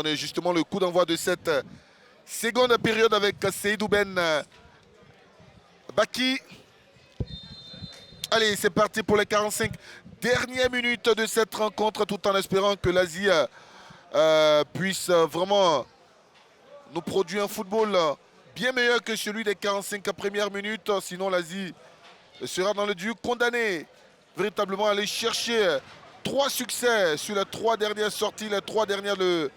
On est justement le coup d'envoi de cette seconde période avec Seydou Ben Baki. Allez, c'est parti pour les 45 dernières minutes de cette rencontre, tout en espérant que l'Asie puisse vraiment nous produire un football bien meilleur que celui des 45 premières minutes. Sinon, l'Asie sera dans le dur condamné véritablement à aller chercher 3 succès sur les 3 dernières sorties, les 3 dernières de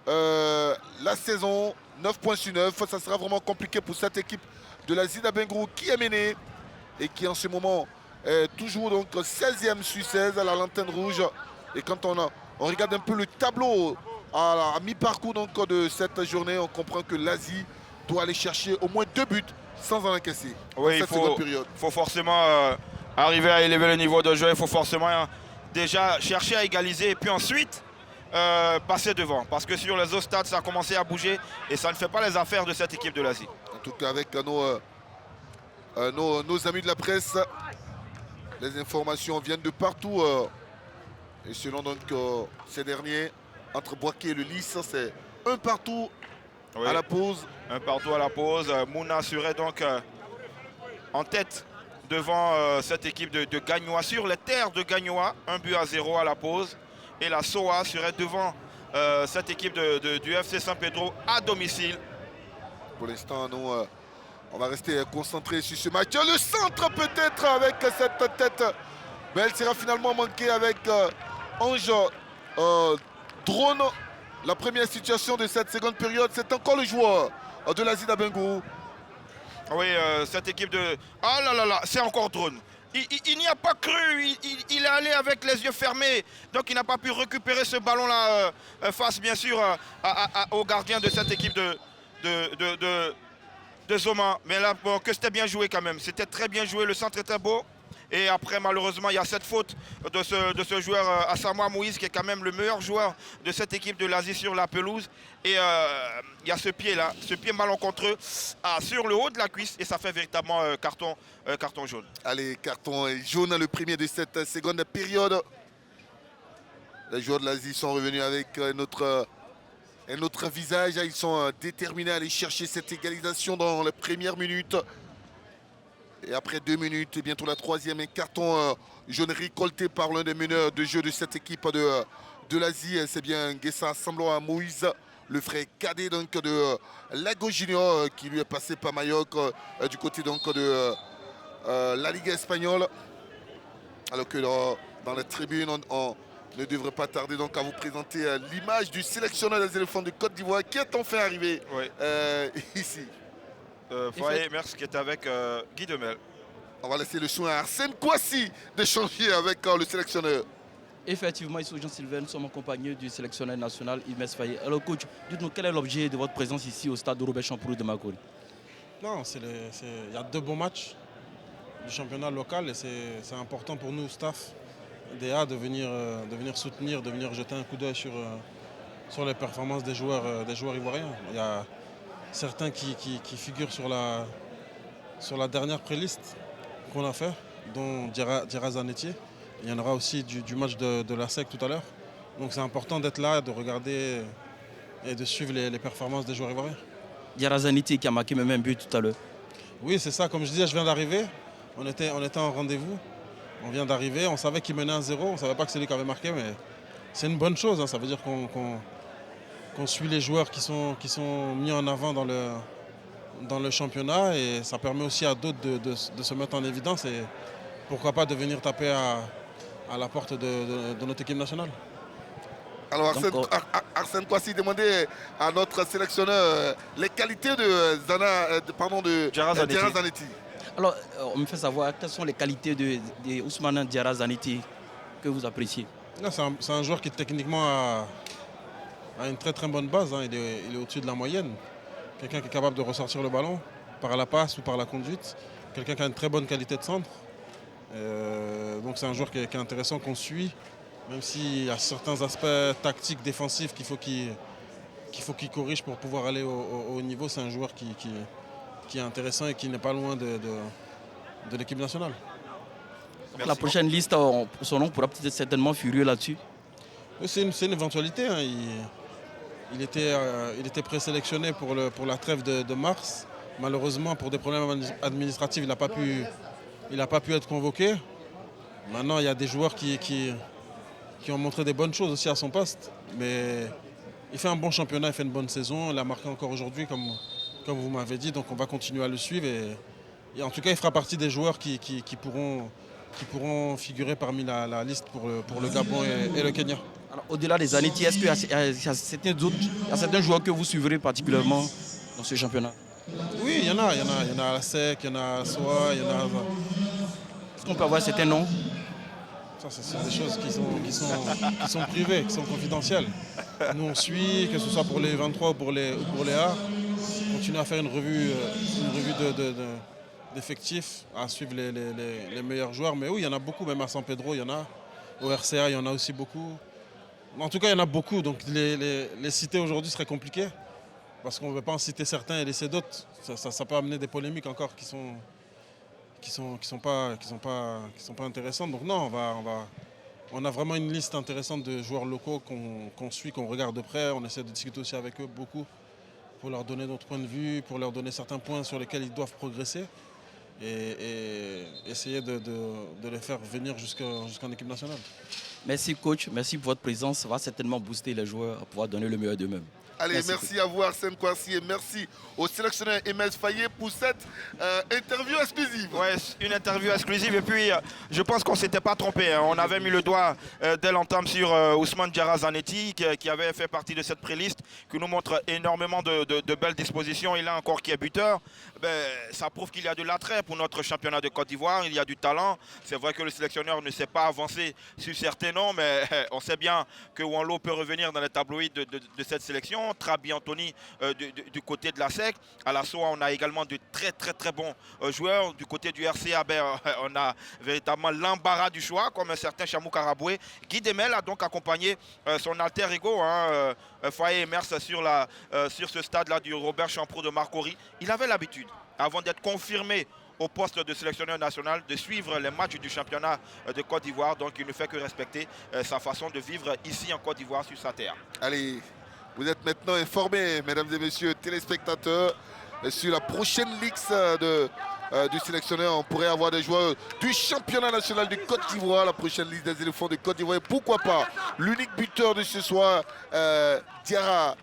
la saison. 9 points sur 9. Ça sera vraiment compliqué pour cette équipe de la Zida Bengrou qui est menée et qui en ce moment est toujours donc 16e sur 16 à la lanterne rouge. Et quand on regarde un peu le tableau à mi-parcours de cette journée, on comprend que l'Asie doit aller chercher au moins 2 buts sans en encaisser. Oui, il faut forcément arriver à élever le niveau de jeu. Il faut forcément déjà chercher à égaliser et puis ensuite passer devant. Parce que sur les autres stades, ça a commencé à bouger et ça ne fait pas les affaires de cette équipe de l'Asie. En tout cas, avec nos amis de la presse, les informations viennent de partout. Et selon donc ces derniers, entre Boaké et le Lys, c'est un partout à la pause. Un partout à la pause. Mouna serait donc en tête devant cette équipe de Gagnoa sur les terres de Gagnoa. 1-0 à la pause. Et la SOA serait devant cette équipe du FC San Pedro à domicile. Pour l'instant, nous, on va rester concentrés sur ce match. Le centre peut-être avec cette tête. Mais elle sera finalement manquée avec Ange Drone. La première situation de cette seconde période, c'est encore le joueur de la Zida Bengrou. Oui, cette équipe de... Ah là là là, c'est encore Drone. Il n'y a pas cru, il est allé avec les yeux fermés. Donc il n'a pas pu récupérer ce ballon-là face bien sûr au gardien de cette équipe de Zoma. Mais là, bon, que c'était bien joué quand même. C'était très bien joué, le centre était beau. Et après, malheureusement, il y a cette faute de ce joueur Asamoah Moïse, qui est quand même le meilleur joueur de cette équipe de l'Asie sur la pelouse. Et il y a ce pied-là, ce pied malencontreux sur le haut de la cuisse. Et ça fait véritablement carton jaune. Allez, carton jaune, le premier de cette seconde période. Les joueurs de l'Asie sont revenus avec un autre visage. Ils sont déterminés à aller chercher cette égalisation dans les premières minutes. Et après 2 minutes, et bientôt la troisième, un carton jaune récolté par l'un des meneurs de jeu de cette équipe de l'Asie. C'est bien Guessa Sambloa Moïse, le frère cadet donc, de Lago Junior, qui lui est passé par Mallorca du côté donc, de la Ligue espagnole. Alors que dans les tribunes, on ne devrait pas tarder donc à vous présenter l'image du sélectionneur des éléphants de Côte d'Ivoire qui est enfin arrivé ici. Foyer Merckx qui est avec Guy Demel. On va laisser le soin à Arsène Kouassi d'échanger avec le sélectionneur. Effectivement, ici, Jean-Sylvain, nous sommes accompagnés du sélectionneur national Yves Faye. Alors coach, dites-nous quel est l'objet de votre présence ici au stade de Robert Champourou de Makori? Non, il y a 2 bons matchs du championnat local et c'est important pour nous, staff DA, de venir soutenir, de venir jeter un coup d'œil sur les performances des joueurs ivoiriens. Il y a certains qui figurent sur la dernière pré-liste qu'on a fait, dont Dira Zanetti. Il y en aura aussi du match de la SEC tout à l'heure. Donc c'est important d'être là, de regarder et de suivre les performances des joueurs ivoiriens. Dira Zanetti qui a marqué même un but tout à l'heure. Oui, c'est ça. Comme je disais, je viens d'arriver. On était en rendez-vous. On vient d'arriver. On savait qu'il menait 1-0. On ne savait pas que c'est lui qui avait marqué, mais c'est une bonne chose. Ça veut dire qu'on suit les joueurs qui sont mis en avant dans le championnat et ça permet aussi à d'autres de se mettre en évidence et pourquoi pas de venir taper à la porte de notre équipe nationale. Alors Arsène Kouassi demandait à notre sélectionneur les qualités de Dira Zanetti. Alors on me fait savoir quelles sont les qualités de Ousmane Dira Zanetti que vous appréciez. C'est un joueur qui techniquement a une très très bonne base. Il est au-dessus de la moyenne. Quelqu'un qui est capable de ressortir le ballon par la passe ou par la conduite. Quelqu'un qui a une très bonne qualité de centre. Donc c'est un joueur qui est intéressant, qu'on suit. Même s'il y a certains aspects tactiques, défensifs qu'il faut qu'il corrige pour pouvoir aller au haut niveau. C'est un joueur qui est intéressant et qui n'est pas loin de l'équipe nationale. La prochaine liste, son nom pourra peut-être certainement furieux là-dessus. C'est une éventualité. il était présélectionné pour la trêve de mars. Malheureusement, pour des problèmes administratifs, il n'a pas pu être convoqué. Maintenant, il y a des joueurs qui ont montré des bonnes choses aussi à son poste. Mais il fait un bon championnat, il fait une bonne saison. Il a marqué encore aujourd'hui, comme vous m'avez dit. Donc on va continuer à le suivre. Et en tout cas, il fera partie des joueurs qui pourront figurer parmi la liste pour le Gabon et le Kenya. Alors, au-delà des Zanetti, est-ce qu'il y a certains joueurs que vous suivrez particulièrement dans ce championnat? Oui, il y en a. Il y en a à la SEC, il y en a à Soa, il y en a à... Est-ce qu'on peut avoir certains noms? Ça, c'est des choses qui sont privées, qui sont confidentielles. Nous, on suit, que ce soit pour les 23 ou pour les A. On continue à faire une revue d'effectifs, à suivre les meilleurs joueurs. Mais oui, il y en a beaucoup, même à San Pedro, il y en a. Au RCA, il y en a aussi beaucoup. En tout cas, il y en a beaucoup. Donc les citer aujourd'hui serait compliqué. Parce qu'on ne veut pas en citer certains et laisser d'autres. Ça peut amener des polémiques encore qui sont pas intéressantes. Donc non, on a vraiment une liste intéressante de joueurs locaux qu'on suit, qu'on regarde de près. On essaie de discuter aussi avec eux beaucoup pour leur donner notre point de vue, pour leur donner certains points sur lesquels ils doivent progresser et essayer de les faire venir jusqu'en équipe nationale. Merci coach, merci pour votre présence. Ça va certainement booster les joueurs à pouvoir donner le meilleur d'eux-mêmes. Allez, merci à vous Arsène Kouassi et merci au sélectionneur Emes Faye pour cette interview exclusive. Ouais, une interview exclusive et puis je pense qu'on ne s'était pas trompé. Hein. On avait mis le doigt dès l'entame sur Ousmane Diarra Zanetti qui avait fait partie de cette préliste, qui nous montre énormément de belles dispositions. Il a encore qui est buteur. Ben, ça prouve qu'il y a de l'attrait pour notre championnat de Côte d'Ivoire. Il y a du talent. C'est vrai que le sélectionneur ne s'est pas avancé sur certains noms, mais on sait bien que Wanlo peut revenir dans les tabloïds de cette sélection. Trabi Anthony du côté de la SEC. À la SOA, on a également de très bons joueurs. Du côté du RCA, on a véritablement l'embarras du choix, comme un certain Chamou Karaboué. Guy Demel a donc accompagné son alter ego, Faye Emers, sur ce stade-là du Robert Champrou de Marcory. Il avait l'habitude, avant d'être confirmé au poste de sélectionneur national, de suivre les matchs du championnat de Côte d'Ivoire. Donc il ne fait que respecter sa façon de vivre ici en Côte d'Ivoire, sur sa terre. Allez, vous êtes maintenant informés, mesdames et messieurs téléspectateurs, sur la prochaine liste du sélectionneur. On pourrait avoir des joueurs du championnat national de Côte d'Ivoire, la prochaine liste des éléphants de Côte d'Ivoire. Et pourquoi pas l'unique buteur de ce soir, Diarra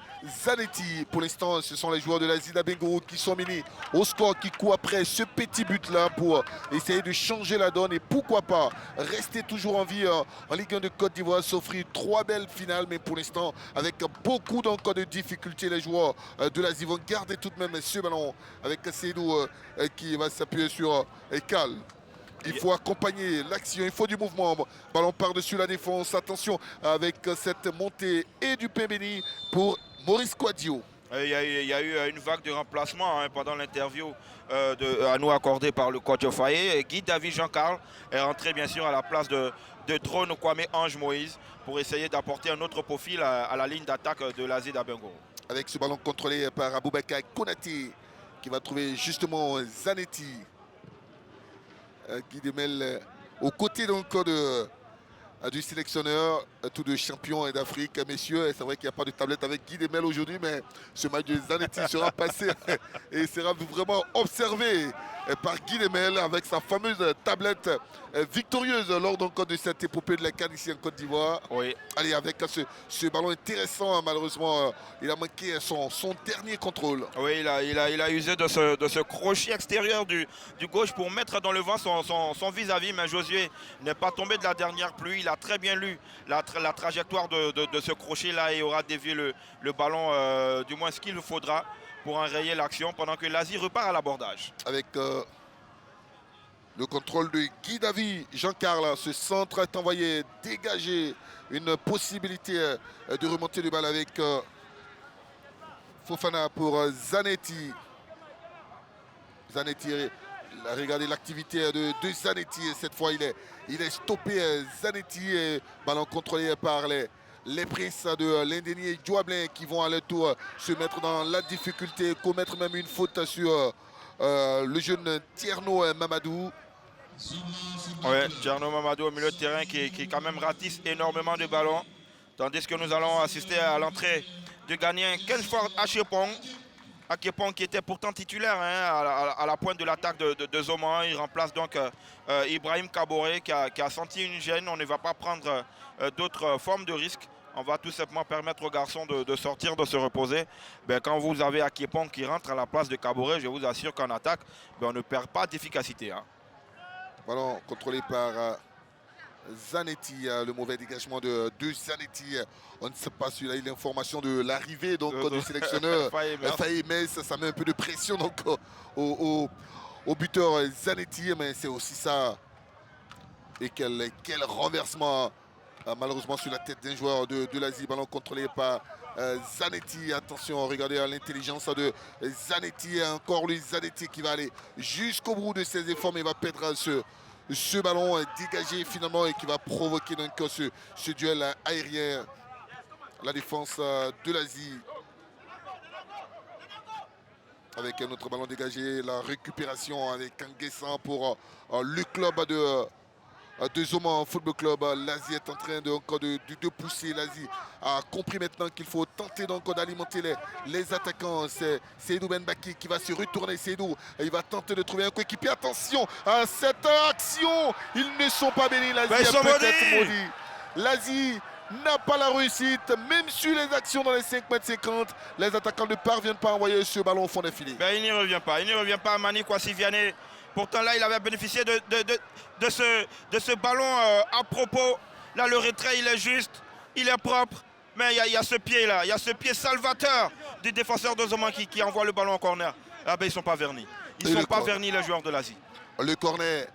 Zanetti. Pour l'instant, ce sont les joueurs de la Zida Bengourou qui sont menés au score, qui courent après ce petit but-là pour essayer de changer la donne et pourquoi pas rester toujours en vie en Ligue 1 de Côte d'Ivoire, s'offrir 3 belles finales. Mais pour l'instant, avec beaucoup d'encore de difficultés, les joueurs de l'Asie vont garder tout de même ce ballon avec Seydou qui va s'appuyer sur Ekal. Il faut accompagner l'action, il faut du mouvement. Ballon par-dessus la défense. Attention avec cette montée et du pain béni pour Maurice Kouadio. Il y a eu une vague de remplacement pendant l'interview à nous accordée par le coach Faye. Guy David Jean-Carl est rentré bien sûr à la place de Drone Kwame Ange Moïse pour essayer d'apporter un autre profil à la ligne d'attaque de l'Asie d'Abengo. Avec ce ballon contrôlé par Aboubakar Konaté qui va trouver justement Zanetti. Guy Demel aux côtés donc du sélectionneur, tous deux champions d'Afrique, messieurs. C'est vrai qu'il n'y a pas de tablette avec Guy Demel aujourd'hui, mais ce match de Zanetti sera passé et sera vraiment observé par Guy Demel avec sa fameuse tablette victorieuse lors donc de cette épopée de la CAN ici en Côte d'Ivoire. Oui. Allez, avec ce ballon intéressant, malheureusement, il a manqué son dernier contrôle. Oui, il a usé de ce crochet extérieur du gauche pour mettre dans le vent son vis-à-vis, mais Josué n'est pas tombé de la dernière pluie. Il a très bien lu la trajectoire de ce crochet-là et aura dévié le ballon, du moins ce qu'il faudra pour enrayer l'action pendant que l'Asie repart à l'abordage. Avec le contrôle de Guy David Jean-Carl, ce centre est envoyé, dégagé, une possibilité de remonter le bal avec Fofana pour Zanetti. Zanetti, regardez l'activité de Zanetti, et cette fois il est stoppé. Zanetti, et ballon contrôlé par les princes de l'Indéni et Djouablin qui vont à leur tour se mettre dans la difficulté, commettre même une faute sur le jeune Tierno Mamadou. Ouais, Tierno Mamadou au milieu de terrain qui quand même ratisse énormément de ballons. Tandis que nous allons assister à l'entrée du Ghanéen Kensford Achepong. Achepong qui était pourtant titulaire à la pointe de l'attaque de Zoman. Il remplace donc Ibrahim Kaboré qui a senti une gêne. On ne va pas prendre d'autres formes de risques. On va tout simplement permettre aux garçons de sortir, de se reposer. Ben, quand vous avez Achepong qui rentre à la place de Kaboré, je vous assure qu'en attaque, ben, on ne perd pas d'efficacité. Hein. Ballon contrôlé par Zanetti, le mauvais dégagement de Zanetti. On ne sait pas si il a eu l'information de l'arrivée du sélectionneur Faye Mess. Ça met un peu de pression donc, au buteur Zanetti, mais c'est aussi ça. Et quel renversement malheureusement sur la tête d'un joueur de l'Asie. Ballon contrôlé par Zanetti. Attention, regardez l'intelligence de Zanetti. Encore lui, Zanetti qui va aller jusqu'au bout de ses efforts, mais il va perdre ce ballon dégagé finalement et qui va provoquer donc ce duel aérien. La défense de l'Asie. Avec notre ballon dégagé, la récupération avec Nguessan pour le club de Zoman Football Club. L'Asie est en train de pousser. L'Asie a compris maintenant qu'il faut tenter d'alimenter les attaquants. C'est Seydou Benbaki qui va se retourner. Seydou, il va tenter de trouver un coéquipier. Attention à cette action. Ils ne sont pas bénis. L'Asie est peut-être maudit. L'Asie n'a pas la réussite, même sur les actions dans les 5,50 m. Les attaquants ne parviennent pas à envoyer ce ballon au fond des filets. Ben, il n'y revient pas. Il n'y revient pas à Mani Kwasi Vianney. Pourtant là, il avait bénéficié de ce ballon à propos. Là, le retrait, il est juste, il est propre. Mais il y a ce pied-là, il y a ce pied salvateur du défenseur de Zoman qui envoie le ballon en corner. Ah ben, ils ne sont pas vernis. Ils ne sont pas vernis, les joueurs de l'Asie. Le corner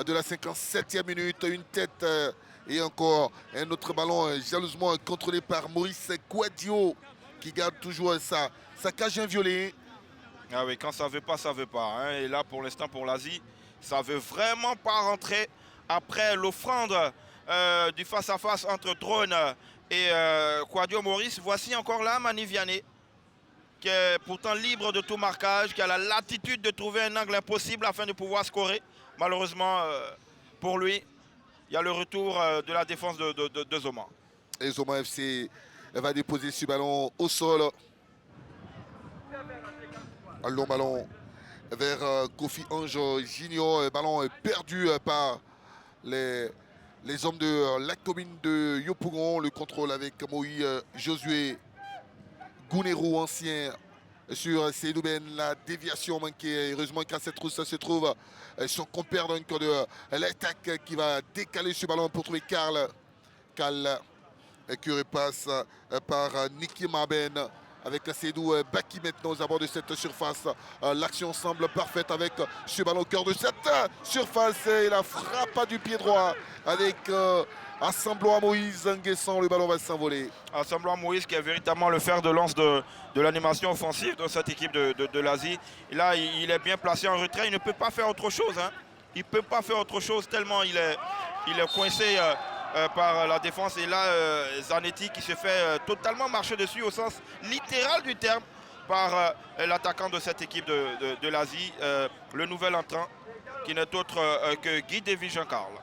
de la 57e minute, une tête et encore un autre ballon jalousement contrôlé par Maurice Guadio qui garde toujours sa cage inviolée. Ah oui, quand ça ne veut pas, ça ne veut pas. Hein. Et là, pour l'instant, pour l'Asie, ça ne veut vraiment pas rentrer après l'offrande du face-à-face entre Drone et Quadio Maurice. Voici encore là Mani Vianney, qui est pourtant libre de tout marquage, qui a la latitude de trouver un angle impossible afin de pouvoir scorer. Malheureusement, pour lui, il y a le retour de la défense de Zoman. Et Zoman FC va déposer ce ballon au sol. Un long ballon vers Kofi Ange Junior. Ballon perdu par les hommes de la commune de Yopougon. Le contrôle avec Moïse Josué Gounerou, ancien sur Seydou Ben. La déviation manquée. Heureusement qu'à cette trousse se trouve son compère de l'attaque qui va décaler ce ballon pour trouver Karl qui repasse par Niki Maben. Avec Seydou Baki maintenant aux abords de cette surface. L'action semble parfaite avec ce ballon au cœur de cette surface. Et la frappe du pied droit avec Assemblant à Moïse Nguessan. Le ballon va s'envoler. Assemblant à Moïse qui est véritablement le fer de lance de l'animation offensive de cette équipe de l'Asie. Là, il est bien placé en retrait. Il ne peut pas faire autre chose. Hein. Il ne peut pas faire autre chose tellement il est coincé par la défense. Et là, Zanetti qui se fait totalement marcher dessus au sens littéral du terme par l'attaquant de cette équipe de l'Asie, le nouvel entrant qui n'est autre que Guy David Jean-Carl.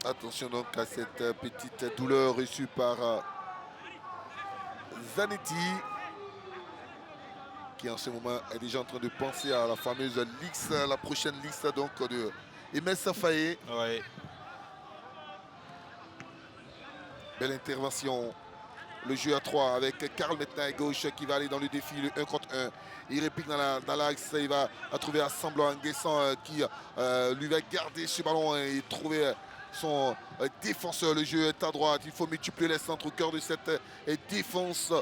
Attention donc à cette petite douleur reçue par Zanetti qui en ce moment est déjà en train de penser à la fameuse liste, la prochaine liste donc de Emel Safaye. Ouais. Belle intervention. Le jeu à 3 avec Karl maintenant à gauche qui va aller dans le défi, le 1 contre 1. Il réplique dans l'axe, il va trouver Assemblant Nguessan qui lui va garder ce ballon et trouver son défenseur. Le jeu est à droite, il faut multiplier les centres au cœur de cette défense.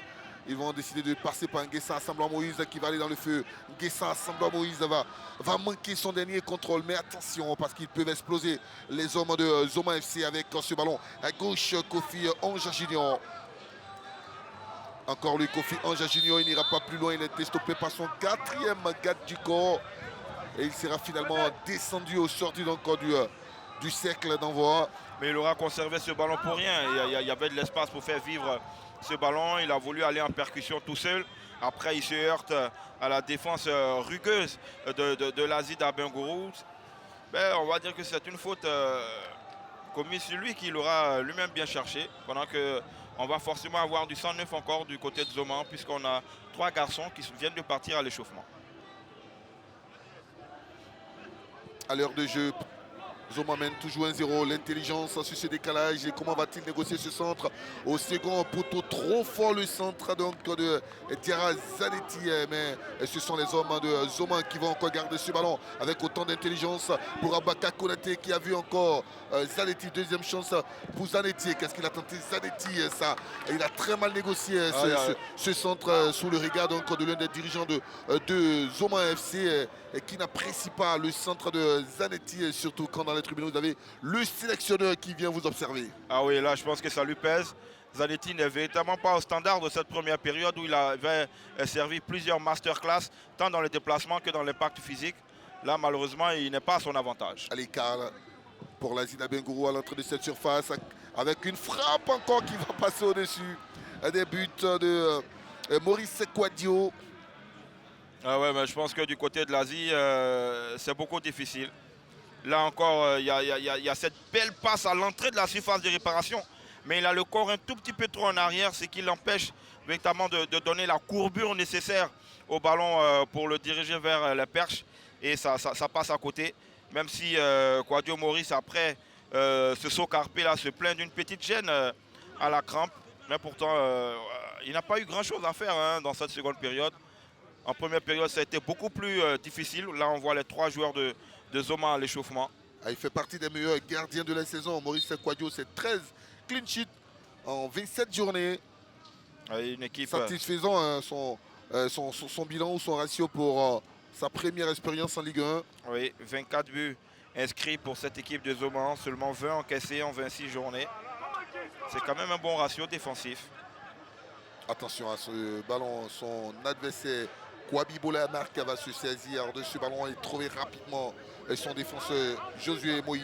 Ils vont décider de passer par Nguessan, Assemblant Moïse qui va aller dans le feu. Nguessan, Assemblant Moïse va manquer son dernier contrôle. Mais attention parce qu'ils peuvent exploser les hommes de Zoman FC avec ce ballon. À gauche, Kofi Ange Junior. Encore lui, Kofi Ange Junior, il n'ira pas plus loin. Il a été stoppé par son 4e garde du corps. Et il sera finalement descendu au sorti du cercle d'envoi. Mais il aura conservé ce ballon pour rien. Il y avait de l'espace pour faire vivre ce ballon. Il a voulu aller en percussion tout seul. Après, il se heurte à la défense rugueuse de l'Asie d'Abengourou. Ben, on va dire que c'est une faute commis sur lui qu'il aura lui-même bien cherché. Pendant qu'on va forcément avoir du 109 encore du côté de Zoman, puisqu'on a 3 garçons qui viennent de partir à l'échauffement. À l'heure de jeu, Zoman mène toujours 1-0. L'intelligence sur ce décalage. Et comment va-t-il négocier ce centre au second poteau? Trop fort le centre donc de Diarra Zanetti. Mais ce sont les hommes de Zoman qui vont encore garder ce ballon avec autant d'intelligence pour Abaka Konaté qui a vu encore Zanetti. Deuxième chance pour Zanetti. Qu'est-ce qu'il a tenté Zanetti? Ça, il a très mal négocié ce centre sous le regard donc, de l'un des dirigeants de Zoman FC qui n'apprécie pas le centre de Zanetti, surtout quand dans les tribunaux vous avez le sélectionneur qui vient vous observer. Ah oui, là je pense que ça lui pèse. Zanetti n'est véritablement pas au standard de cette première période où il avait servi plusieurs masterclass, tant dans les déplacements que dans l'impact physique. Là malheureusement il n'est pas à son avantage. À l'écart pour l'Azina Bengourou à l'entrée de cette surface avec une frappe encore qui va passer au-dessus des buts de Maurice Kouadio. Ah ouais, mais je pense que du côté de l'Asie, c'est beaucoup difficile. Là encore, il y a cette belle passe à l'entrée de la surface de réparation. Mais il a le corps un tout petit peu trop en arrière, ce qui l'empêche véritablement de donner la courbure nécessaire au ballon pour le diriger vers la perche. Et ça passe à côté. Même si Kouadio Maurice, après ce saut carpé là, se plaint d'une petite gêne à la crampe. Mais pourtant, il n'a pas eu grand-chose à faire dans cette seconde période. En première période, ça a été beaucoup plus difficile. Là, on voit les 3 joueurs de Zoman à l'échauffement. Il fait partie des meilleurs gardiens de la saison. Maurice Kouadio, c'est 13 clean sheets en 27 journées. Une équipe satisfaisant son bilan ou son ratio pour sa première expérience en Ligue 1. Oui, 24 buts inscrits pour cette équipe de Zoman. Seulement 20 encaissés en 26 journées. C'est quand même un bon ratio défensif. Attention à ce ballon, son adversaire Kouabi Boulamark va se saisir de ce ballon et trouver rapidement son défenseur Josué Moï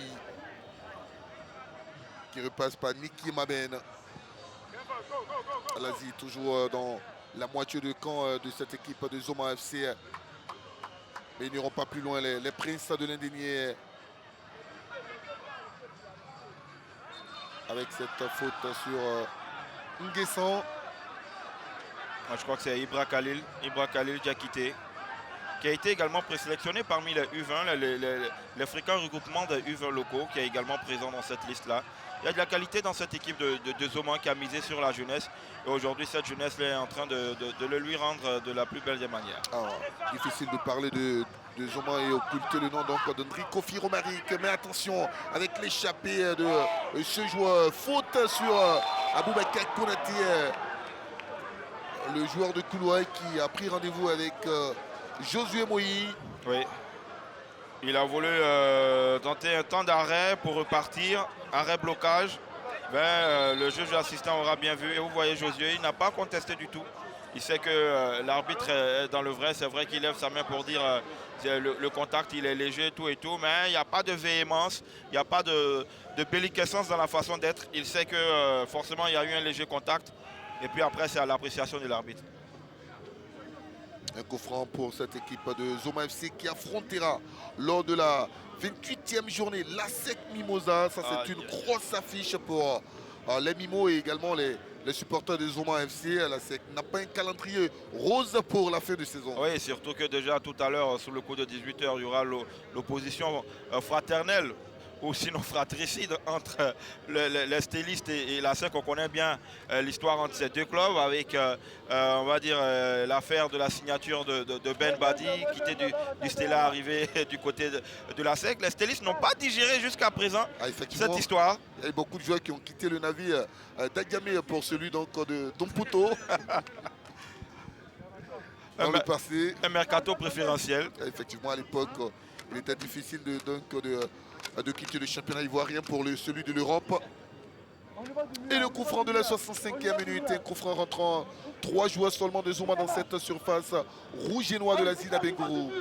qui repasse par Niki Maben. L'Asie toujours dans la moitié de camp de cette équipe de Zoman FC. Mais ils n'iront pas plus loin, les princes de l'Indénié. Avec cette faute sur Nguessan. Je crois que c'est Ibra Khalil Diakité, qui a été également présélectionné parmi les U20, les fréquents regroupements des U20 locaux, qui est également présent dans cette liste-là. Il y a de la qualité dans cette équipe de Zoman qui a misé sur la jeunesse. Et aujourd'hui, cette jeunesse est en train de le lui rendre de la plus belle des manières. Difficile de parler de Zoman et occulter le nom d'Enrico Firomaric. Mais attention avec l'échappée de ce joueur. Faute sur Aboubakar Konaté. Le joueur de Koulouaï qui a pris rendez-vous avec Josué Moïse. Oui. Il a voulu tenter un temps d'arrêt pour repartir. Arrêt blocage. Le juge assistant aura bien vu. Et vous voyez Josué, il n'a pas contesté du tout. Il sait que l'arbitre est dans le vrai. C'est vrai qu'il lève sa main pour dire le contact, il est léger, tout et tout. Mais il n'y a pas de véhémence. Il n'y a pas de belliquescence dans la façon d'être. Il sait que forcément, il y a eu un léger contact. Et puis après, c'est à l'appréciation de l'arbitre. Un coup franc pour cette équipe de Zoman FC qui affrontera lors de la 28e journée l'ASEC Mimosa. Ça, c'est une grosse affiche pour les Mimos et également les supporters de Zoman FC. L'ASEC n'a pas un calendrier rose pour la fin de saison. Oui, surtout que déjà tout à l'heure, sous le coup de 18h, il y aura l'opposition fraternelle ou sinon fratricide entre les stylistes et la SEC. On connaît bien l'histoire entre ces deux clubs avec, on va dire, l'affaire de la signature de Ben Badi, quitté du Stella, arrivé du côté de la SEC. Les stylistes n'ont pas digéré jusqu'à présent cette histoire. Il y a beaucoup de joueurs qui ont quitté le navire d'Agamé pour celui donc, de Domputo. Dans le passé. Un mercato préférentiel. Effectivement, à l'époque, il était difficile de quitter le championnat ivoirien pour celui de l'Europe. Et le coup franc de la 65e minute, un coup franc rentrant 3 joueurs seulement de Zoman dans cette surface rouge et noire de la Zina Bengourou.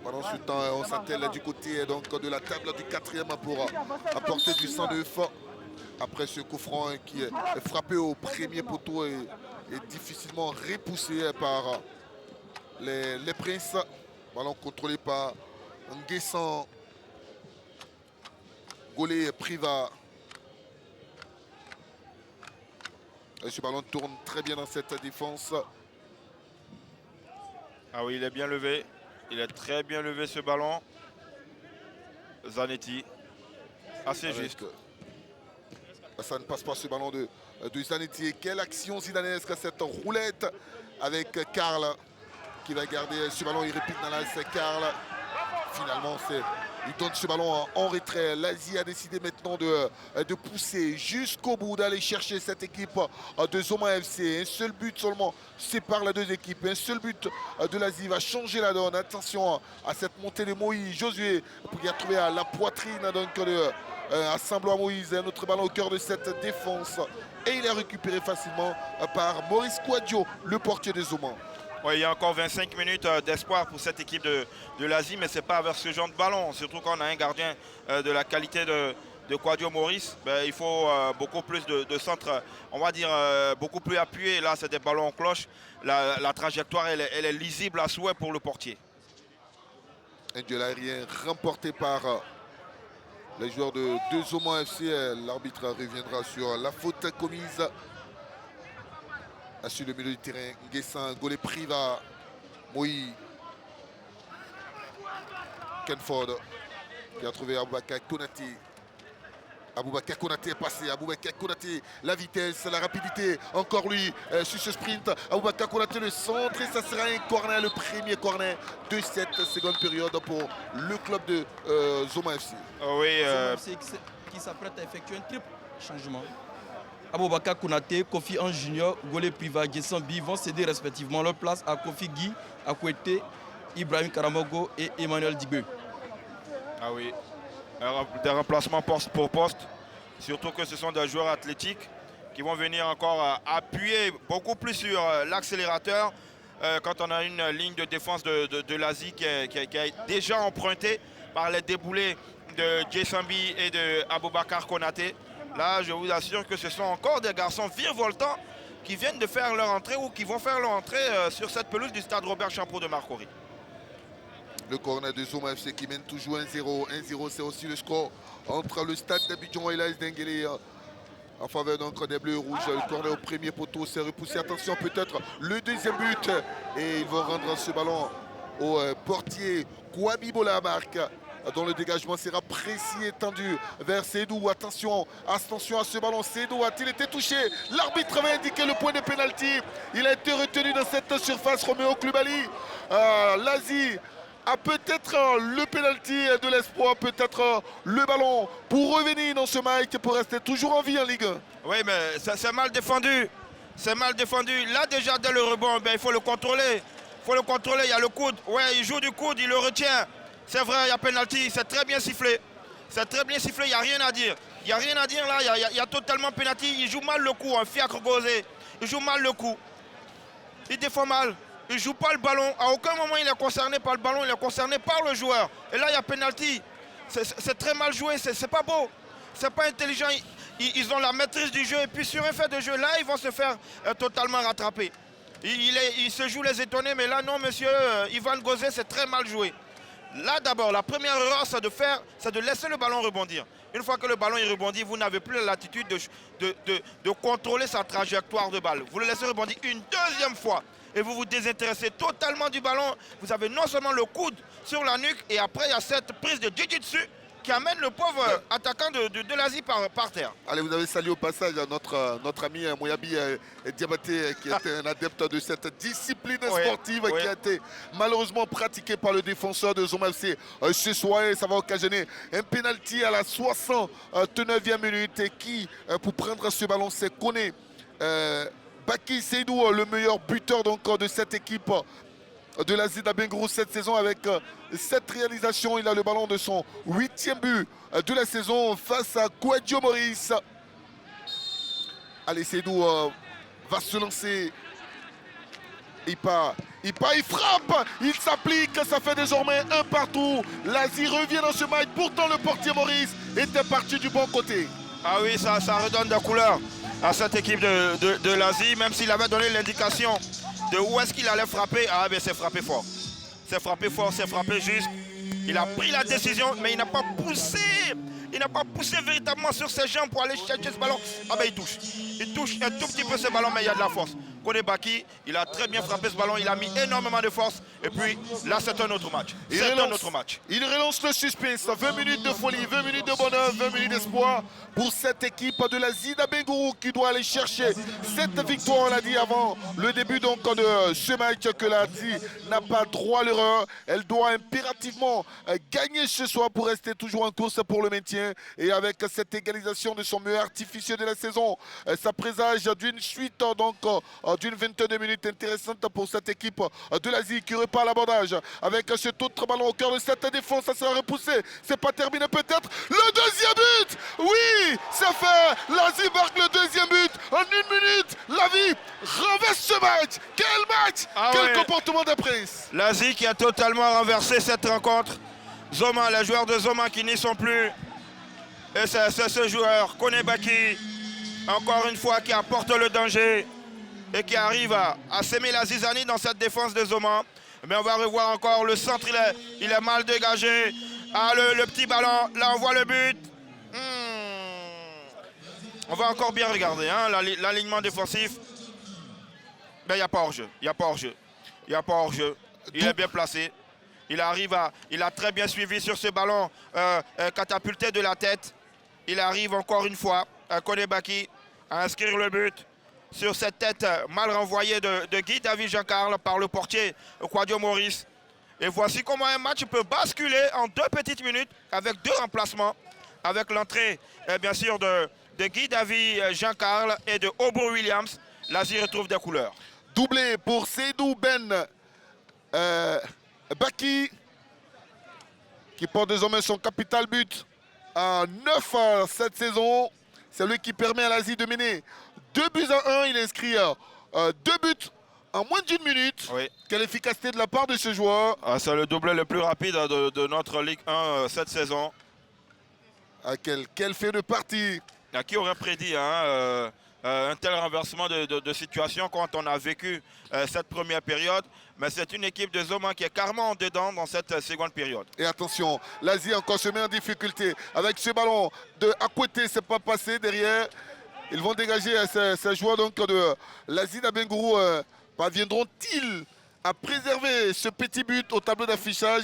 Pendant ce temps, on s'attelle du côté donc, de la table du 4e pour apporter du 109. Après ce coup franc qui est frappé au premier poteau et difficilement repoussé par les Princes. Ballon contrôlé par Nguessan. Golé Priva. Et ce ballon tourne très bien dans cette défense. Ah oui, il est bien levé. Il est très bien levé ce ballon. Zanetti. Assez juste. Ça ne passe pas ce ballon de Zanetti. Et quelle action zidanesque, cette roulette avec Karl qui va garder ce ballon. Il répite dans l'axe Karl. Finalement, il donne ce ballon en retrait. L'Asie a décidé maintenant de pousser jusqu'au bout, d'aller chercher cette équipe de Zoma FC. Un seul but seulement sépare les deux équipes. Un seul but de l'Asie va changer la donne. Attention à cette montée de Moïse. Josué pour y retrouver à la poitrine donc à Saint-Blois Moïse. Un autre ballon au cœur de cette défense. Et il est récupéré facilement par Maurice Quadio, le portier de Zoma. Ouais, il y a encore 25 minutes d'espoir pour cette équipe de l'Asie, mais ce n'est pas avec ce genre de ballon. Surtout quand on a un gardien de la qualité de Quadio Maurice, il faut beaucoup plus de centres, on va dire beaucoup plus appuyés. Là, c'est des ballons en cloche. La trajectoire, elle est lisible à souhait pour le portier. Un duel aérien remporté par les joueurs de Zoma FC. L'arbitre reviendra sur la faute commise. Sur le milieu du terrain, Nguessan, Golé Priva, Moïse, Kenford qui a trouvé Aboubakar Konaté. Aboubakar Konaté est passé, Aboubakar Konaté, la vitesse, la rapidité, encore lui sur ce sprint. Aboubakar Konaté le centre et ça sera un corner, le premier corner de cette seconde période pour le club de Zoma FC. Oui, Zoma FC qui s'apprête à effectuer un triple changement. Aboubakar Konaté, Kofi Ange Junior, Golé Priva, Nguessan Bi vont céder respectivement leur place à Kofi Guy, Akwete, Ibrahim Karamogo et Emmanuel Digbe. Ah oui, des remplacements poste pour poste, surtout que ce sont des joueurs athlétiques qui vont venir encore appuyer beaucoup plus sur l'accélérateur quand on a une ligne de défense de l'Asie qui est déjà empruntée par les déboulés de Nguessan Bi et de Aboubakar Konaté. Là, je vous assure que ce sont encore des garçons virevoltants qui viennent de faire leur entrée ou qui vont faire leur entrée sur cette pelouse du stade Robert Champeau de Marcory. Le corner de Zoma FC qui mène toujours 1-0. 1-0, c'est aussi le score entre le stade d'Abidjan et l'AS Denguélé en faveur donc des Bleus Rouges. Le corner au premier poteau s'est repoussé. Attention, peut-être le deuxième but. Et ils vont rendre ce ballon au portier Kouabi Bola marque, dont le dégagement sera précis et tendu vers Seydou. Attention à ce ballon. Seydou a-t-il été touché? L'arbitre avait indiqué le point de pénalty. Il a été retenu dans cette surface. Roméo Klubali. L'Asie a peut-être le pénalty de l'espoir, peut-être le ballon pour revenir dans ce match, pour rester toujours en vie en Ligue 1. Oui, mais c'est mal défendu. C'est mal défendu. Là, déjà, dès le rebond, il faut le contrôler. Il faut le contrôler. Il y a le coude. Ouais, il joue du coude, il le retient. C'est vrai, il y a pénalty. C'est très bien sifflé. C'est très bien sifflé, il n'y a rien à dire. Il n'y a rien à dire là, il y a totalement pénalty. Il joue mal le coup, un fiacre gosé. Il joue mal le coup. Il défend mal. Il ne joue pas le ballon. À aucun moment il est concerné par le ballon, il est concerné par le joueur. Et là, il y a pénalty. C'est très mal joué, c'est pas beau. C'est pas intelligent. Ils ont la maîtrise du jeu. Et puis sur un fait de jeu, là, ils vont se faire totalement rattraper. Il se joue les étonnés, mais là, non, monsieur Ivan Gozé, c'est très mal joué. Là, d'abord, la première erreur, c'est de laisser le ballon rebondir. Une fois que le ballon est rebondi, vous n'avez plus la latitude de contrôler sa trajectoire de balle. Vous le laissez rebondir une deuxième fois et vous vous désintéressez totalement du ballon. Vous avez non seulement le coude sur la nuque et après, il y a cette prise de jiu-jitsu qui amène le pauvre attaquant de l'Asie par terre. Allez, vous avez salué au passage notre ami Moyabi Diabaté, qui était un adepte de cette discipline sportive qui a été malheureusement pratiquée par le défenseur de Zoma FC ce soir. Et ça va occasionner un pénalty à la 69e minute. Et qui, pour prendre ce ballon, c'est Koné Baki Seydou, le meilleur buteur donc, de cette équipe de l'Asie d'Abengourou cette saison avec cette réalisation. Il a le ballon de son 8e but de la saison face à Kouadio Maurice. Allez, Seydou va se lancer. Il part, il frappe, il s'applique, ça fait désormais un partout. L'Asie revient dans ce match, pourtant le portier Maurice était parti du bon côté. Ah oui, ça redonne de couleur à cette équipe de l'Asie, même s'il avait donné l'indication de où est-ce qu'il allait frapper. Ah ben c'est frappé fort. C'est frappé fort, c'est frappé juste. Il a pris la décision, mais il n'a pas poussé. Il n'a pas poussé véritablement sur ses jambes pour aller chercher ce ballon. Ah ben il touche. Il touche un tout petit peu ce ballon, mais il y a de la force. Kone Baki, il a très bien frappé ce ballon. Il a mis énormément de force. Et puis là, c'est un autre match. C'est un autre match. Il relance le suspense. 20 minutes de folie, 20 minutes de bonheur, 20 minutes d'espoir pour cette équipe de la Zida Bengourou qui doit aller chercher cette victoire, on l'a dit avant le début donc de ce match, que la ZI n'a pas droit à l'erreur. Elle doit impérativement gagner ce soir pour rester toujours en course pour le maintien. Et avec cette égalisation de son meilleur artificier de la saison, ça présage d'une suite donc d'une 22 minutes intéressante pour cette équipe de l'Asie qui repart à l'abordage avec cet autre ballon au cœur de cette défense. Ça sera repoussé, c'est pas terminé peut-être. Le deuxième but, oui, c'est fait. L'Asie marque le deuxième but en 1 minute. L'Asie renverse ce match. Quel match, quel comportement de prince. L'Asie qui a totalement renversé cette rencontre. Zoma, les joueurs de Zoma qui n'y sont plus. Et c'est ce joueur, Kone Baki, encore une fois qui apporte le danger et qui arrive à s'aimer la zizanie dans cette défense de Zoma. Mais on va revoir encore le centre, il est mal dégagé. Ah, le petit ballon, là on voit le but. On va encore bien regarder hein, l'alignement défensif. Mais il n'y a pas hors-jeu, il n'y a pas hors-jeu. Il n'y a pas hors-jeu, il est bien placé. Il a très bien suivi sur ce ballon catapulté de la tête. Il arrive encore une fois, Kone Baki, à inscrire le but sur cette tête mal renvoyée de Guy David Jean-Carl par le portier Quadio Maurice. Et voici comment un match peut basculer en 2 petites minutes avec 2 remplacements. Avec l'entrée, bien sûr, de Guy David Jean-Carl et de Obo Williams. L'Asie retrouve des couleurs. Doublé pour Seydou Ben Baki, qui porte désormais son capital but à 9 cette saison. C'est lui qui permet à l'Asie de mener 2-1. Il inscrit 2 buts en moins d'1 minute. Oui. Quelle efficacité de la part de ce joueur. C'est le doublé le plus rapide de notre Ligue 1 cette saison. Quel fait de partie. Qui aurait prédit un tel renversement de situation quand on a vécu cette première période. Mais c'est une équipe de Zoma qui est carrément en dedans dans cette seconde période. Et attention, l'Asie encore se met en difficulté avec ce ballon de à côté, c'est pas passé derrière. Ils vont dégager ces joueurs donc de l'Asie d'Abengourou. Parviendront-ils à préserver ce petit but au tableau d'affichage?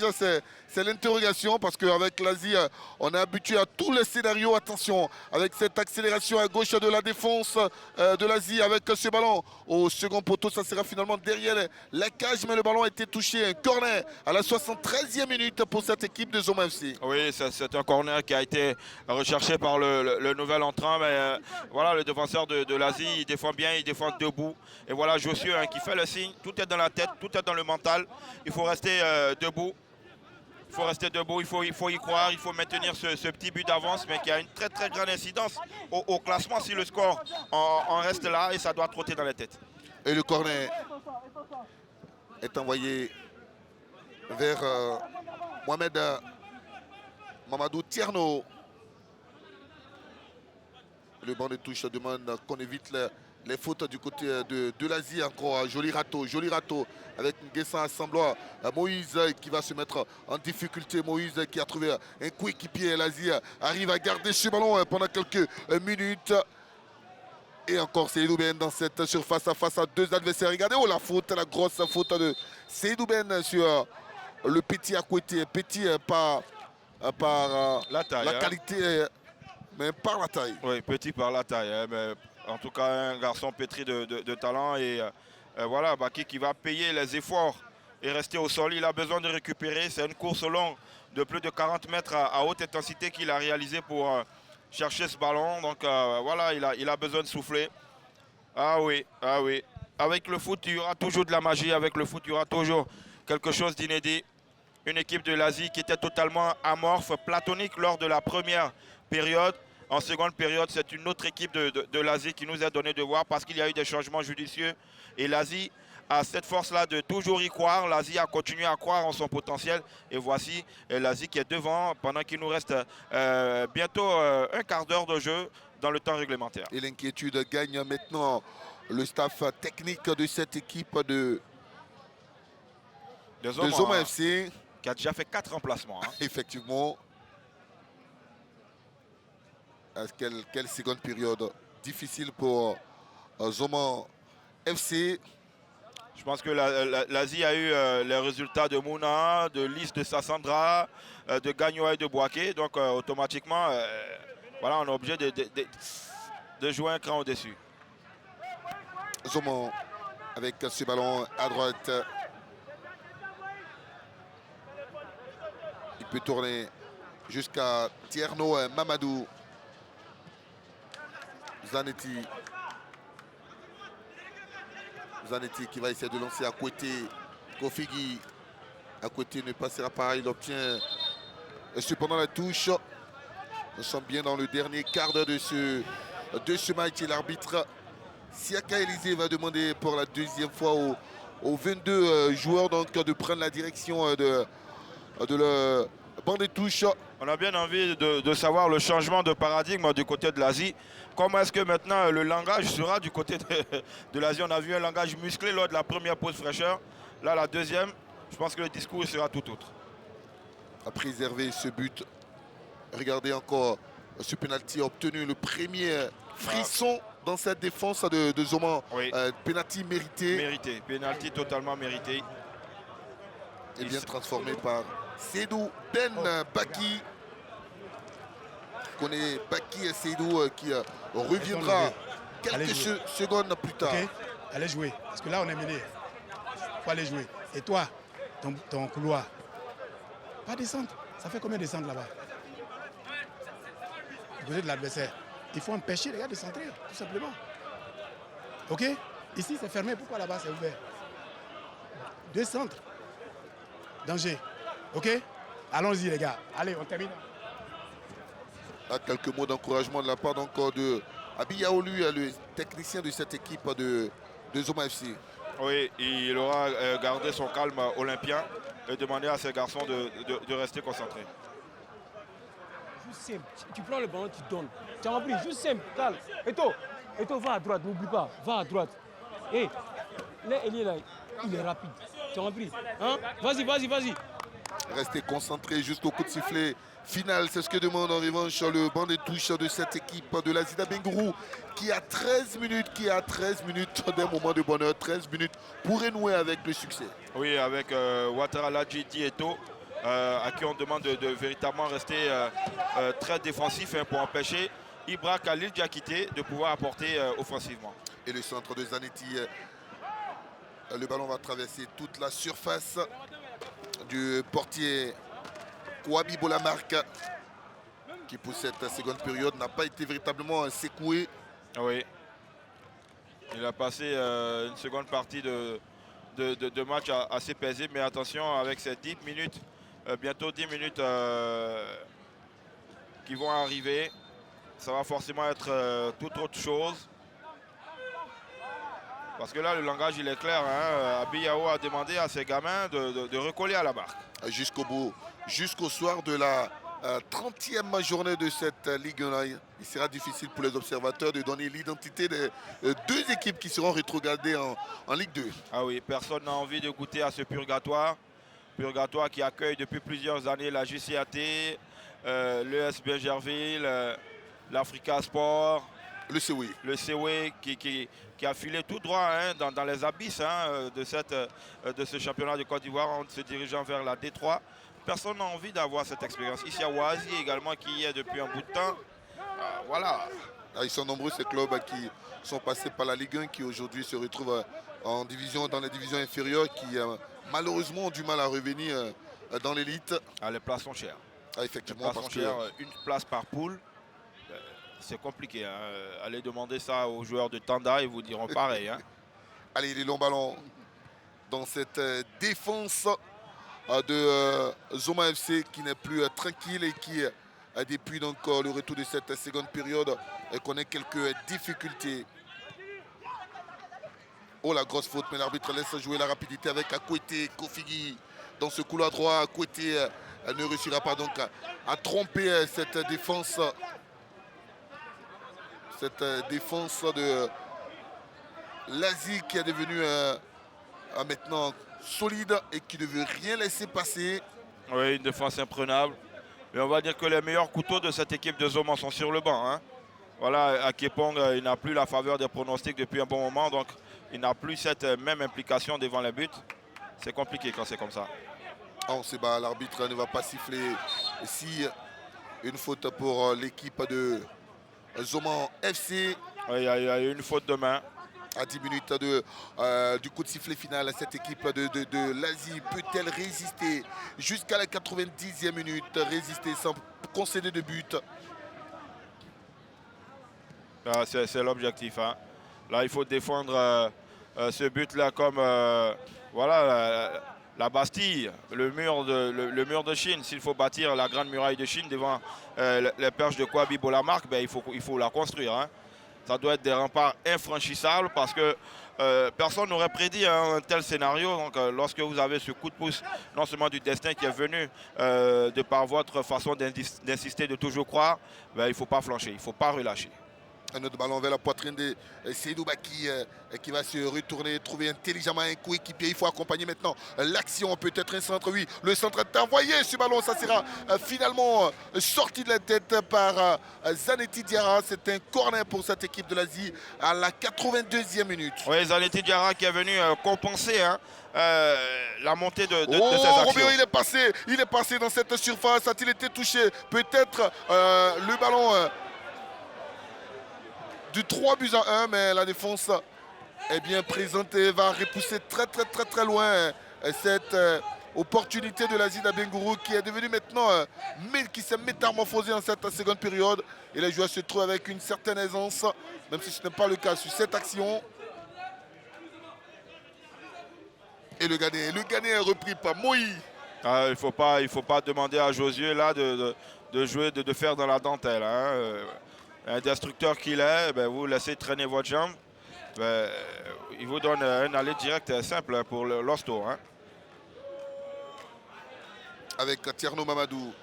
C'est l'interrogation, parce qu'avec l'Asie, on est habitué à tous les scénarios. Attention, avec cette accélération à gauche de la défense de l'Asie, avec ce ballon au second poteau, ça sera finalement derrière la cage, mais le ballon a été touché. Un corner à la 73e minute pour cette équipe de Zoma FC. Oui, c'est un corner qui a été recherché par le nouvel entrant, mais voilà, le défenseur de l'Asie, il défend bien, il défend debout. Et voilà Josué qui fait le signe, tout est dans la tête, tout est dans le mental. Il faut rester debout. Il faut rester debout, il faut y croire, il faut maintenir ce petit but d'avance, mais qui a une très très grande incidence au classement si le score en reste là, et ça doit trotter dans la tête. Et le corner est envoyé vers Mohamed Mamadou Tierno. Le banc de touche demande qu'on évite les fautes du côté de l'Asie. Encore joli râteau avec Nguessan Assemblois. Moïse qui va se mettre en difficulté. Moïse qui a trouvé un coéquipier. L'Asie arrive à garder ce ballon pendant quelques minutes. Et encore Seydou Ben dans cette surface face à 2 adversaires. Regardez la faute, la grosse faute de Seydou Ben sur le petit à côté. Petit par la taille, la qualité, mais par la taille. Oui, petit par la taille, mais en tout cas un garçon pétri de talent. Et voilà, Baki qui va payer les efforts et rester au sol. Il a besoin de récupérer. C'est une course longue de plus de 40 mètres à haute intensité qu'il a réalisé pour chercher ce ballon. Donc voilà, il a besoin de souffler. Ah oui. Avec le foot, il y aura toujours de la magie. Avec le foot, il y aura toujours quelque chose d'inédit. Une équipe de l'Asie qui était totalement amorphe, platonique lors de la première période. En seconde période, c'est une autre équipe de l'Asie qui nous a donné de voir, parce qu'il y a eu des changements judicieux. Et l'Asie a cette force-là de toujours y croire. L'Asie a continué à croire en son potentiel. Et voici l'Asie qui est devant pendant qu'il nous reste bientôt un quart d'heure de jeu dans le temps réglementaire. Et l'inquiétude gagne maintenant le staff technique de cette équipe de Zoma FC. Qui a déjà fait 4 remplacements. Hein. Effectivement. Quelle seconde période difficile pour Zoman FC. Je pense que l'Asie a eu les résultats de Mouna, de Lys de Sassandra, de Gagnoa et de Boaké. Donc automatiquement, voilà, on est obligé de jouer un cran au-dessus. Zoman avec ce ballon à droite. Il peut tourner jusqu'à Tierno Mamadou. Zanetti qui va essayer de lancer à côté. Kofigi à côté ne passera pas. Il obtient cependant la touche. Nous sommes bien dans le dernier quart d'heure de ce match. Et l'arbitre Siaka Élisée va demander pour la deuxième fois aux 22 joueurs donc, de prendre la direction de le banc des touches. On a bien envie de savoir le changement de paradigme du côté de l'Asie. Comment est-ce que maintenant le langage sera du côté de l'Asie? On a vu un langage musclé lors de la première pause fraîcheur. Là, la deuxième, je pense que le discours sera tout autre. À préserver ce but. Regardez encore ce penalty obtenu, le premier frisson dans cette défense de Zoman. Oui. Penalty mérité. Mérité, penalty totalement mérité. Et bien transformé par Seydou Ben Baki. On connaît Baki et Seydou qui reviendra quelques secondes plus tard. Okay. Allez jouer, parce que là on est mené. Il faut aller jouer. Et toi, ton couloir, pas descendre. Ça fait combien de descendre là-bas? Du côté de l'adversaire. Il faut empêcher les gars de centrer, tout simplement. Ok? Ici c'est fermé, pourquoi là-bas c'est ouvert? Deux centres. Danger. Ok? Allons-y les gars. Allez, on termine. Quelques mots d'encouragement de la part encore de Abiyaolu, le technicien de cette équipe de Zoman FC. Oui, il aura gardé son calme olympien et demandé à ses garçons de rester concentrés. Juste simple. Tu prends le ballon, tu donnes. Tu as compris? Juste simple, calme. Eto, va à droite, n'oublie pas. Va à droite. Hé, il est là. Il est rapide. Tu as compris? Hein? Vas-y. Restez concentrés jusqu'au coup de sifflet final. C'est ce que demande en revanche le banc des touches de cette équipe de la Zida Bengourou qui a 13 minutes d'un moment de bonheur, 13 minutes pour renouer avec le succès. Oui, avec Ouattara Ladji Eto, à qui on demande de véritablement rester très défensif pour empêcher Ibra Khalil Diakité de pouvoir apporter offensivement. Et le centre de Zanetti, le ballon va traverser toute la surface du portier Kouabi Bolamarque qui pour cette seconde période n'a pas été véritablement secoué. Oui, il a passé une seconde partie de match assez paisible, mais attention avec ces 10 minutes, bientôt 10 minutes qui vont arriver, ça va forcément être toute autre chose. Parce que là, le langage, il est clair. Hein. Abiyao a demandé à ses gamins de recoller à la barque. Jusqu'au bout, jusqu'au soir de la 30e journée de cette Ligue 1. Il sera difficile pour les observateurs de donner l'identité des deux équipes qui seront rétrogradées en Ligue 2. Ah oui, personne n'a envie de goûter à ce purgatoire. Purgatoire qui accueille depuis plusieurs années la JCAT, l'ES Bergerville, l'Africa Sport. Le COE. Le COE qui a filé tout droit dans les abysses de ce championnat de Côte d'Ivoire en se dirigeant vers la D3. Personne n'a envie d'avoir cette expérience. Ici à Ouazi également qui y est depuis un bout de temps. Voilà. Ils sont nombreux ces clubs qui sont passés par la Ligue 1 qui aujourd'hui se retrouvent dans les divisions inférieures qui malheureusement ont du mal à revenir dans l'élite. Les places sont chères. Effectivement. Les places sont chères, une place par poule. C'est compliqué. Allez demander ça aux joueurs de Tanda, ils vous diront pareil. Allez, les longs ballons dans cette défense de Zoman FC qui n'est plus tranquille et qui, depuis donc, le retour de cette seconde période, connaît quelques difficultés. Oh, la grosse faute, mais l'arbitre laisse jouer la rapidité avec Akwete Kofigi dans ce couloir droit. Akwete ne réussira pas donc à tromper cette défense. Cette défense de l'Asie qui est devenue maintenant solide et qui ne veut rien laisser passer. Oui, une défense imprenable. Mais on va dire que les meilleurs couteaux de cette équipe de Zoma sont sur le banc. Hein. Voilà, Akepong, il n'a plus la faveur des pronostics depuis un bon moment, donc il n'a plus cette même implication devant les buts. C'est compliqué quand c'est comme ça. On se bat, l'arbitre ne va pas siffler. Si une faute pour l'équipe de Zoma FC. Il y a une faute de main. À 10 minutes du coup de sifflet final, cette équipe de l'Asie peut-elle résister jusqu'à la 90e minute, résister sans concéder de but? C'est l'objectif. Hein. Là, il faut défendre ce but-là comme voilà, la Bastille, le mur de Chine. S'il faut bâtir la grande muraille de Chine devant les perches de Kwabi Bolamark, ben, il faut la construire. Hein. Ça doit être des remparts infranchissables parce que personne n'aurait prédit un tel scénario. Donc, lorsque vous avez ce coup de pouce, non seulement du destin qui est venu de par votre façon d'insister, de toujours croire, ben, il ne faut pas flancher, il ne faut pas relâcher. Un autre ballon vers la poitrine de Seydou Baki qui va se retourner, trouver intelligemment un coéquipier. Il faut accompagner maintenant l'action, peut-être un centre. Oui, le centre est envoyé. Ce ballon, ça sera finalement sorti de la tête par Zanetti Diarra. C'est un corner pour cette équipe de l'Asie à la 82e minute. Oui, Zanetti Diarra qui est venu compenser la montée de ses Oh, actions. Roméo, il est passé dans cette surface. A-t-il été touché? Peut-être le ballon... du 3 buts à 1, mais la défense est bien présente et va repousser très loin cette opportunité de l'Asie d'Abengourou qui est devenue maintenant, qui s'est métamorphosée en cette seconde période. Et les joueurs se trouvent avec une certaine aisance, même si ce n'est pas le cas sur cette action. Et le gagné est repris par Moïse. Ah, il faut pas demander à Josué là de jouer, de faire dans la dentelle. Hein. Un destructeur qu'il est, ben, vous laissez traîner votre jambe. Ben, il vous donne un aller direct simple pour l'hosto. Hein. Avec Tierno Mamadou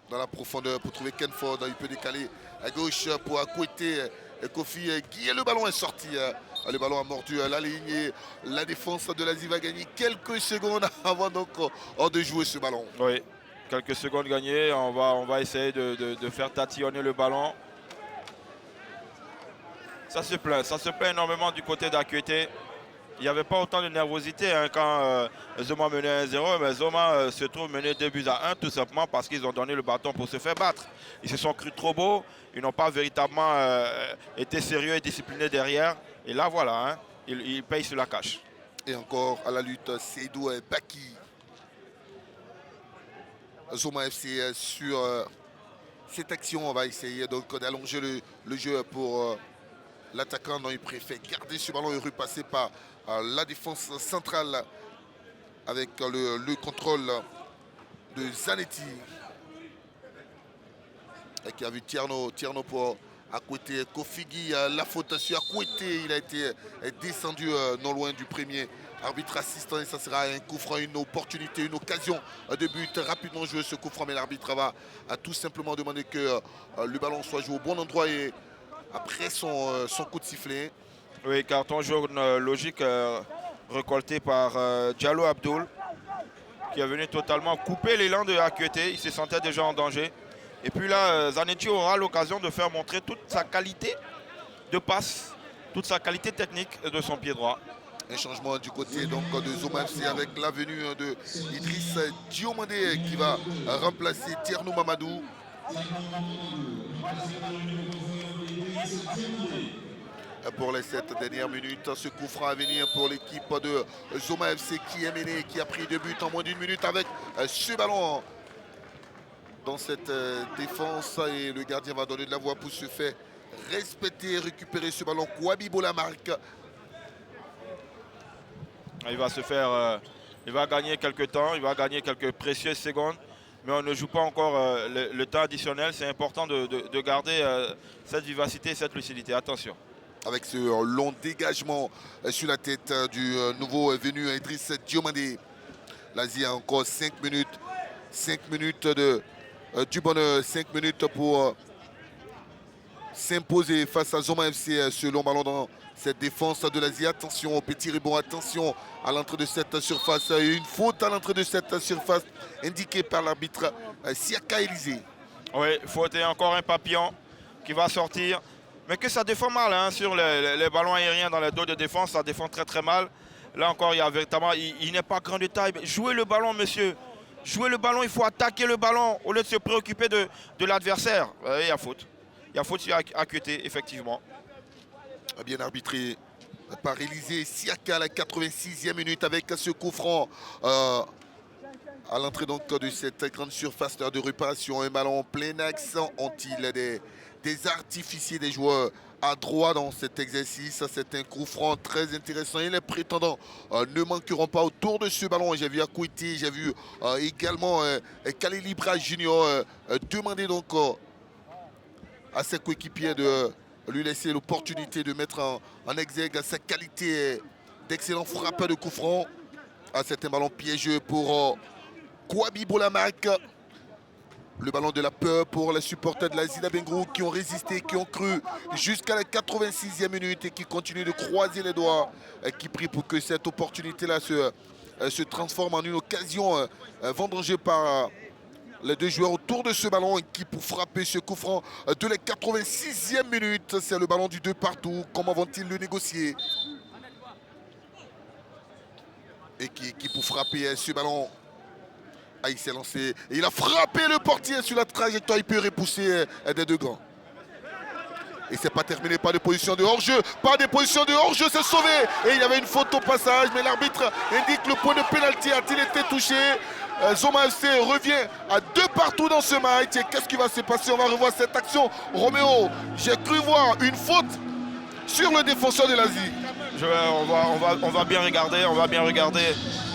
dans la profondeur pour trouver Ken Ford. Il peut décaler à gauche pour Akouete Kofi Guy. Le ballon est sorti. Le ballon a mordu la ligne et la défense de l'Asie va gagner quelques secondes avant donc de jouer ce ballon. Oui. Quelques secondes gagnées, on va essayer de faire tatillonner le ballon. Ça se plaint énormément du côté d'Akuete. Il n'y avait pas autant de nervosité hein, quand Zoma menait 1-0, mais Zoma se trouve mené 2 buts à 1 tout simplement parce qu'ils ont donné le bâton pour se faire battre. Ils se sont crus trop beaux, ils n'ont pas véritablement été sérieux et disciplinés derrière. Et là voilà, hein, ils payent sur la cache. Et encore à la lutte, Seydou Baki. Zoma FC sur cette action. On va essayer donc d'allonger le jeu pour l'attaquant. Non, il préfère garder ce ballon et repasser par la défense centrale avec le contrôle de Zanetti. Et qui a vu Tierno pour Akouete Kofigi. La faute sur Akouete. Il a été descendu non loin du premier arbitre assistant et ça sera un coup franc, une opportunité, une occasion de but. Rapidement jouer ce coup franc, mais l'arbitre va tout simplement demander que le ballon soit joué au bon endroit et après son coup de sifflet. Oui, carton jaune logique récolté par Diallo Abdoul qui est venu totalement couper l'élan de Akouete. Il se sentait déjà en danger. Et puis là, Zanetti aura l'occasion de faire montrer toute sa qualité de passe, toute sa qualité technique de son pied droit. Un changement du côté donc, de Zoma FC avec la venue de Idriss Diomandé qui va remplacer Tierno Mamadou. Pour les 7 dernières minutes, ce coup franc à venir pour l'équipe de Zoma FC qui est menée, qui a pris 2 buts en moins d'une minute avec ce ballon dans cette défense. Et le gardien va donner de la voix pour se faire respecter, récupérer ce ballon. Kwabi Bolamark. Il va se faire, il va gagner quelques temps, il va gagner quelques précieuses secondes, mais on ne joue pas encore le temps additionnel. C'est important de garder cette vivacité, cette lucidité. Attention. Avec ce long dégagement sur la tête du nouveau venu Idriss Diomandé. L'Asie a encore 5 minutes. 5 minutes du bonheur, 5 minutes pour s'imposer face à Zoma FC. Ce long ballon dans cette défense de l'Asie. Attention au petit rebond, attention à l'entrée de cette surface. Une faute à l'entrée de cette surface indiquée par l'arbitre Siaka Élisée. Oui, faute et encore un papillon qui va sortir. Mais que ça défend mal hein, sur les ballons aériens dans les dos de défense, ça défend très très mal. Là encore, il y a véritablement, il n'est pas grand de taille. Jouez le ballon, monsieur. Jouez le ballon, il faut attaquer le ballon au lieu de se préoccuper de l'adversaire. Il y a faute. Il y a faute sur Acuité, effectivement. Bien arbitré par Élisée Siaka à la 86e minute avec ce coup franc à l'entrée donc de cette grande surface de réparation. Un ballon en plein accent. Ont-ils des artificiers, des joueurs à droit dans cet exercice? C'est un coup franc très intéressant et les prétendants ne manqueront pas autour de ce ballon. J'ai vu Acuité, j'ai vu également Khalil Ibra Junior demander donc à ses coéquipiers de lui laisser l'opportunité de mettre en exergue sa qualité d'excellent frappeur de coup franc. C'est un ballon piégeux pour Kouabi Boulamak. Le ballon de la peur pour les supporters de l'Asie d'Abengrou qui ont résisté, qui ont cru jusqu'à la 86e minute et qui continuent de croiser les doigts, qui prient pour que cette opportunité-là se transforme en une occasion vendangée par les deux joueurs autour de ce ballon qui pour frapper ce coup franc de la 86e minute. C'est le ballon du 2 partout. Comment vont-ils le négocier? Et qui pour frapper ce ballon. Ah, il s'est lancé. Et il a frappé le portier sur la trajectoire. Il peut repousser des deux gants. Et c'est pas terminé par des positions de hors-jeu. Par des positions de hors-jeu, c'est sauvé. Et il y avait une faute au passage. Mais l'arbitre indique le point de pénalty. A-t-il été touché? Zoma FC revient à 2 partout dans ce match. Et qu'est-ce qui va se passer? On va revoir cette action. Roméo, j'ai cru voir une faute sur le défenseur de l'Asie. On va bien regarder,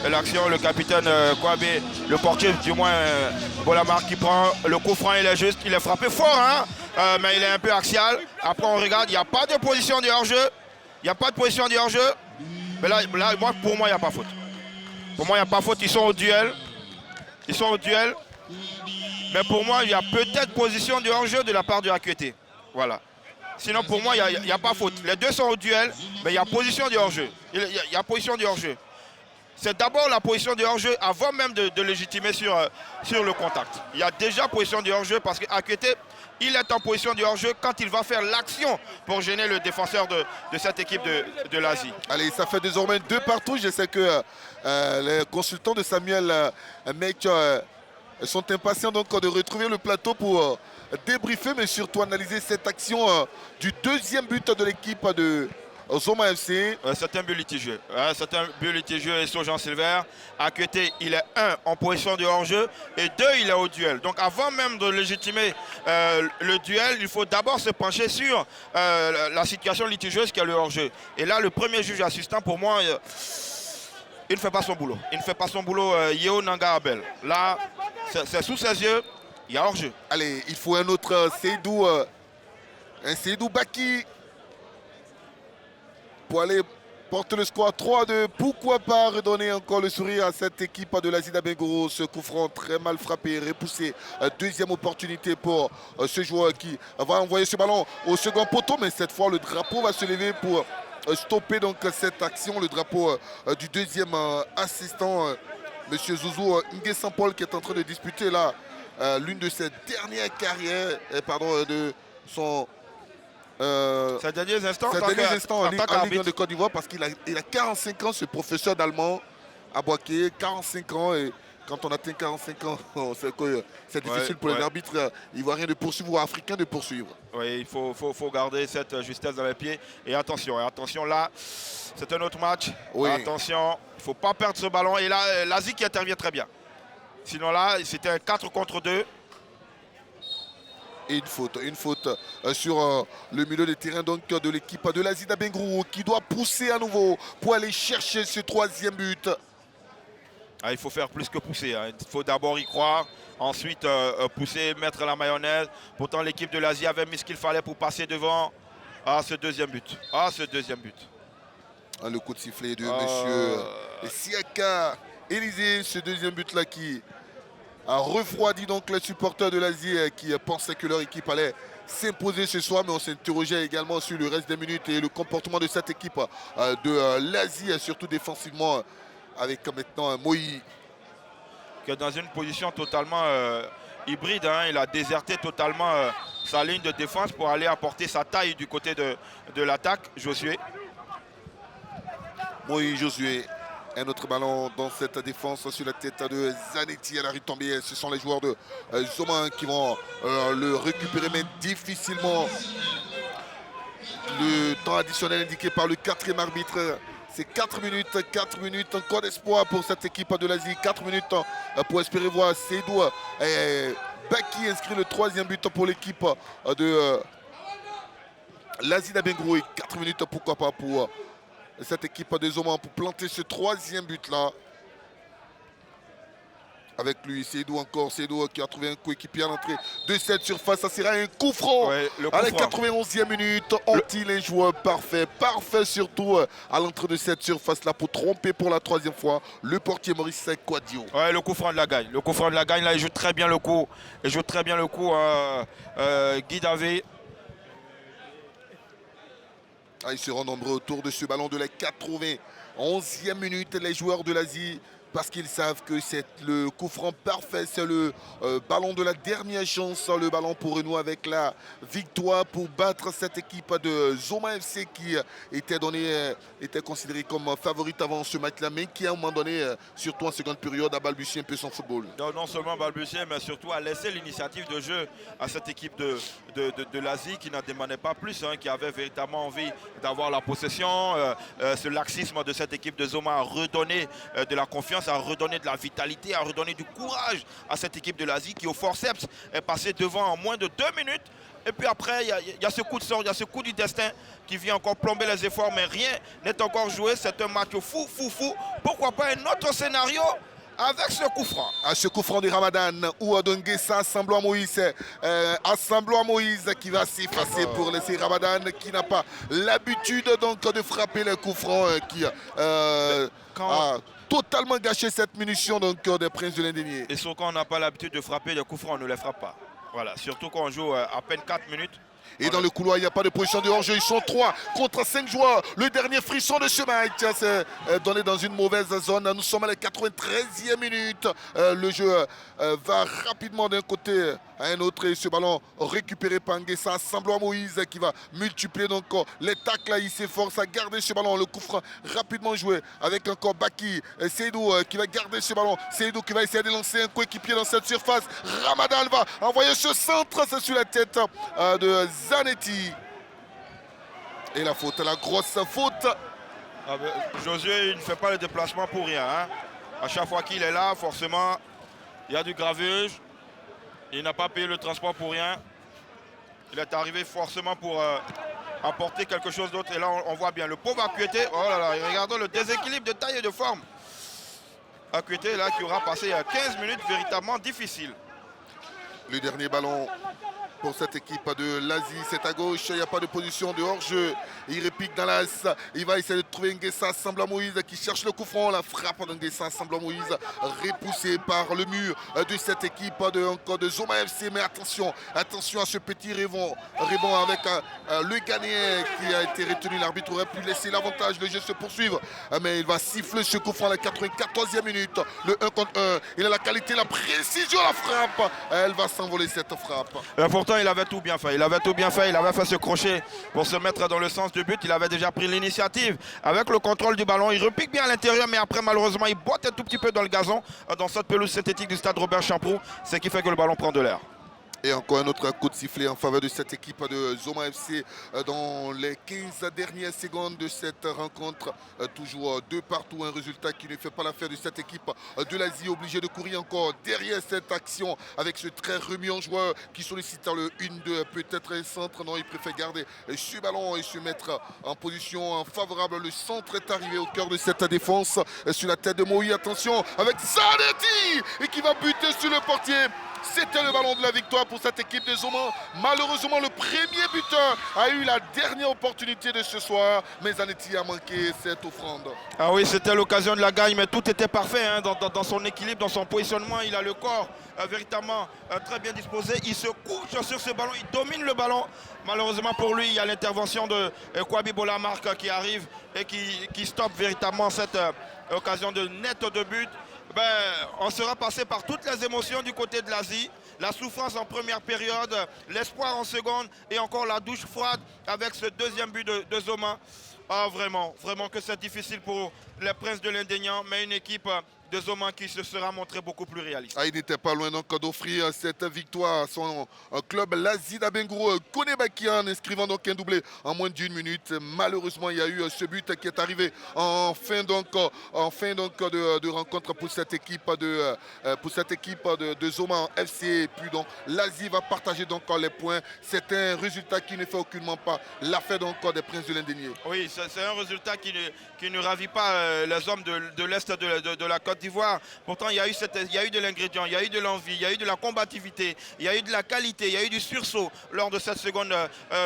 l'action. Le capitaine Kouabi, le portier du moins Bolamar qui prend le coup franc. Il est juste, il est frappé fort, hein, mais il est un peu axial. Après on regarde, il n'y a pas de position de hors-jeu. Il n'y a pas de position de hors-jeu. Mais là pour moi, il n'y a pas faute. Pour moi, il n'y a pas faute. Ils sont au duel. Mais pour moi, il y a peut-être position de hors-jeu de la part du Acuité. Voilà. Sinon, pour moi, il n'y a pas faute. Les deux sont au duel, mais il y a position de hors-jeu. Il y a position de hors-jeu. C'est d'abord la position de hors-jeu avant même de légitimer sur le contact. Il y a déjà position de hors-jeu parce qu'Acuité, il est en position de hors-jeu quand il va faire l'action pour gêner le défenseur de cette équipe de l'Asie. Allez, ça fait désormais 2 partout. Je sais que les consultants de Samuel Mec sont impatients donc de retrouver le plateau pour débriefer, mais surtout analyser cette action du deuxième but de l'équipe de Zoma FC. C'est un but litigieux. C'est un but litigieux et sur Jean Silver. Acuité, il est 1 en position de hors-jeu et 2, il est au duel. Donc avant même de légitimer le duel, il faut d'abord se pencher sur la situation litigieuse qui est le hors-jeu. Et là, le premier juge assistant, pour moi, il ne fait pas son boulot. Il ne fait pas son boulot, Yeo Nanga Abel. Là, c'est sous ses yeux, il y a hors-jeu. Allez, il faut un autre Seydou, un Seydou Baki pour aller porter le score 3-2. Pourquoi pas redonner encore le sourire à cette équipe de l'Asie d'Abengourou. Ce coup franc très mal frappé, repoussé. Deuxième opportunité pour ce joueur qui va envoyer ce ballon au second poteau. Mais cette fois, le drapeau va se lever pour stopper donc cette action. Le drapeau du deuxième assistant, Monsieur Zouzou Nguessan-Paul, qui est en train de disputer là l'une de ses dernières carrières, de son... Ces derniers instants en Ligue 1 de Côte d'Ivoire, parce qu'il a 45 ans, ce professeur d'allemand à Boaké, 45 ans. Et quand on atteint 45 ans, on sait que c'est difficile pour les arbitres ivoiriens de poursuivre ou africains de poursuivre. Oui, il faut garder cette justesse dans les pieds. Et attention là, c'est un autre match. Oui. Attention, il ne faut pas perdre ce ballon. Et là, l'Asie qui intervient très bien. Sinon là, c'était un 4 contre 2. Et une faute sur le milieu de terrain donc, de l'équipe de l'Asie d'Abengrou qui doit pousser à nouveau pour aller chercher ce troisième but. Il faut faire plus que pousser. Il faut d'abord y croire, ensuite pousser, mettre la mayonnaise. Pourtant l'équipe de l'Asie avait mis ce qu'il fallait pour passer devant ce deuxième but. Le coup de sifflet de monsieur Siaka Élisée, ce deuxième but là qui a refroidi donc les supporters de l'Asie qui pensaient que leur équipe allait s'imposer ce soir, mais on s'interrogeait également sur le reste des minutes et le comportement de cette équipe de l'Asie, surtout défensivement, avec maintenant Moïse. Qui est dans une position totalement hybride. Hein. Il a déserté totalement sa ligne de défense pour aller apporter sa taille du côté de l'attaque. Josué. Moïse Josué. Un autre ballon dans cette défense sur la tête de Zanetti à la retombée. Ce sont les joueurs de Zoma qui vont le récupérer, mais difficilement. Le temps additionnel indiqué par le 4e arbitre. C'est 4 minutes, encore d'espoir pour cette équipe de l'Asie. 4 minutes pour espérer voir Seydou et Baki inscrit le 3e but pour l'équipe de l'Asie d'Abengrou. 4 minutes, pourquoi pas, pour cette équipe de Zoma pour planter ce 3e but-là. Avec lui, Seydou encore, Seydou qui a trouvé un coéquipier à l'entrée de cette surface. Ça sera un coup franc. Ouais, à la 91e minute. Ont-ils les joueurs parfaits? Parfait surtout à l'entrée de cette surface-là pour tromper pour la 3e fois le portier Maurice Kouadio. Ouais, le coup franc de la gagne. Le coup franc de la gagne, là, il joue très bien le coup. Il joue très bien le coup, Guy Davé. Ils seront nombreux autour de ce ballon de la 91e minute. Les joueurs de l'Asie, parce qu'ils savent que c'est le coup franc parfait, c'est le ballon de la dernière chance, le ballon pour renouer avec la victoire, pour battre cette équipe de Zoma FC qui était considérée comme favorite avant ce match-là, mais qui à un moment donné, surtout en seconde période, a balbutié un peu son football. Non seulement balbutié, mais surtout a laissé l'initiative de jeu à cette équipe de l'Asie qui n'en demandait pas plus, hein, qui avait véritablement envie d'avoir la possession. Ce laxisme de cette équipe de Zoma a redonné de la confiance, a redonné de la vitalité, a redonné du courage à cette équipe de l'Asie qui au forceps est passée devant en moins de 2 minutes. Et puis après, il y a ce coup de sort, il y a ce coup du destin qui vient encore plomber les efforts, mais rien n'est encore joué. C'est un match fou. Pourquoi pas un autre scénario avec ce coup franc? À ce coup franc de Ramadan, ou Adonguessa assemblant Moïse, qui va s'effacer pour laisser Ramadan qui n'a pas l'habitude donc de frapper les coups francs qui a totalement gâché cette munition donc des Princes de l'Indénié. Et sur quand on n'a pas l'habitude de frapper les coups francs, on ne les frappe pas. Voilà, surtout quand on joue à peine 4 minutes. Et dans le couloir, il n'y a pas de position de hors-jeu. Ils sont 3 contre 5 joueurs. Le dernier frisson de ce match, c'est donné dans une mauvaise zone. Nous sommes à la 93e minute. Le jeu va rapidement d'un côté à un autre. Et ce ballon récupéré par Nguessa, semblant à Moïse qui va multiplier donc les tacles. Il s'efforce à garder ce ballon. Le coup franc rapidement joué avec encore Baki. Seydou qui va garder ce ballon. Seydou qui va essayer de lancer un coéquipier dans cette surface. Ramadan va envoyer ce centre. C'est sur la tête de Zanetti. Et la faute, la grosse faute. Josué, il ne fait pas le déplacement pour rien. Hein. À chaque fois qu'il est là, forcément, il y a du gravuge. Il n'a pas payé le transport pour rien. Il est arrivé forcément pour apporter quelque chose d'autre. Et là, on voit bien le pauvre Akuete. Oh là là, regardons le déséquilibre de taille et de forme. Akuete, là, qui aura passé 15 minutes véritablement difficiles. Le dernier ballon pour cette équipe de l'Asie, c'est à gauche, il n'y a pas de position de hors-jeu. Il répique dans l'as, il va essayer de trouver Nguessa, Sambla Moïse qui cherche le coup franc. La frappe d'Nguessa, Sambla Moïse, repoussée par le mur de cette équipe de Zoma FC. Mais attention à ce petit rebond avec le Ghanéen qui a été retenu. L'arbitre aurait pu laisser l'avantage, le jeu se poursuivre. Mais il va siffler ce coup franc à la 94e minute. Le 1 contre 1, il a la qualité, la précision, la frappe. Elle va s'envoler cette frappe. Pourtant, il avait tout bien fait. Il avait fait ce crochet pour se mettre dans le sens du but. Il avait déjà pris l'initiative avec le contrôle du ballon. Il repique bien à l'intérieur, mais après, malheureusement, il botte un tout petit peu dans le gazon, dans cette pelouse synthétique du stade Robert Champroux. Ce qui fait que le ballon prend de l'air. Et encore un autre coup de sifflet en faveur de cette équipe de Zoma FC dans les 15 dernières secondes de cette rencontre. Toujours 2 partout, un résultat qui ne fait pas l'affaire de cette équipe de l'Asie, obligée de courir encore derrière cette action avec ce très remuant joueur qui sollicite le 1-2, peut-être un centre. Non, il préfère garder ce ballon et se mettre en position favorable. Le centre est arrivé au cœur de cette défense sur la tête de Moïse. Attention avec Zanetti et qui va buter sur le portier C'était le ballon de la victoire pour cette équipe de Zoma. Malheureusement, le premier buteur a eu la dernière opportunité de ce soir, mais Zanetti a manqué cette offrande. Ah oui, c'était l'occasion de la gagne, mais tout était parfait hein, dans son équilibre, dans son positionnement. Il a le corps véritablement très bien disposé. Il se couche sur ce ballon, il domine le ballon. Malheureusement pour lui, il y a l'intervention de Kwabi Bolamark qui arrive et qui stoppe véritablement cette occasion de net de but. On sera passé par toutes les émotions du côté de l'Asie. La souffrance en première période, l'espoir en seconde et encore la douche froide avec ce deuxième but de Zoma. Ah, vraiment que c'est difficile pour les Princes de l'Indénian, mais une équipe de Zoma qui se sera montrée beaucoup plus réaliste. Ah, il n'était pas loin donc d'offrir cette victoire à son club l'Asie d'Abengourou Konebaki en inscrivant donc un doublé en moins d'une minute. Malheureusement, il y a eu ce but qui est arrivé en fin donc de rencontre pour cette équipe de Zoma en FC. Et puis donc l'Asie va partager donc les points. C'est un résultat qui ne fait aucunement pas l'affaire donc des Princes de l'Indénié. Oui, c'est un résultat qui ne ravit pas les hommes de l'Est de la Côte d'Ivoire. Pourtant, il y a eu de l'ingrédient, il y a eu de l'envie, il y a eu de la combativité, il y a eu de la qualité, il y a eu du sursaut lors de cette seconde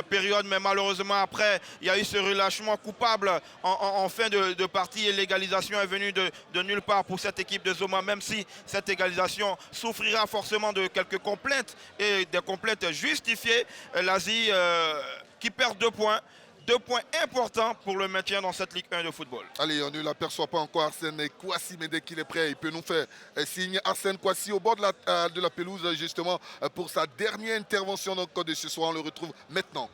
période. Mais malheureusement, après, il y a eu ce relâchement coupable en fin de partie et l'égalisation est venue de nulle part pour cette équipe de Zoma, même si cette égalisation souffrira forcément de quelques complaintes et des complaintes justifiées. L'Asie qui perd 2 points. 2 points importants pour le maintien dans cette Ligue 1 de football. Allez, on ne l'aperçoit pas encore Arsène Kouassi, mais dès qu'il est prêt, il peut nous faire signe. Arsène Kouassi au bord de la pelouse, justement, pour sa dernière intervention donc, de ce soir. On le retrouve maintenant.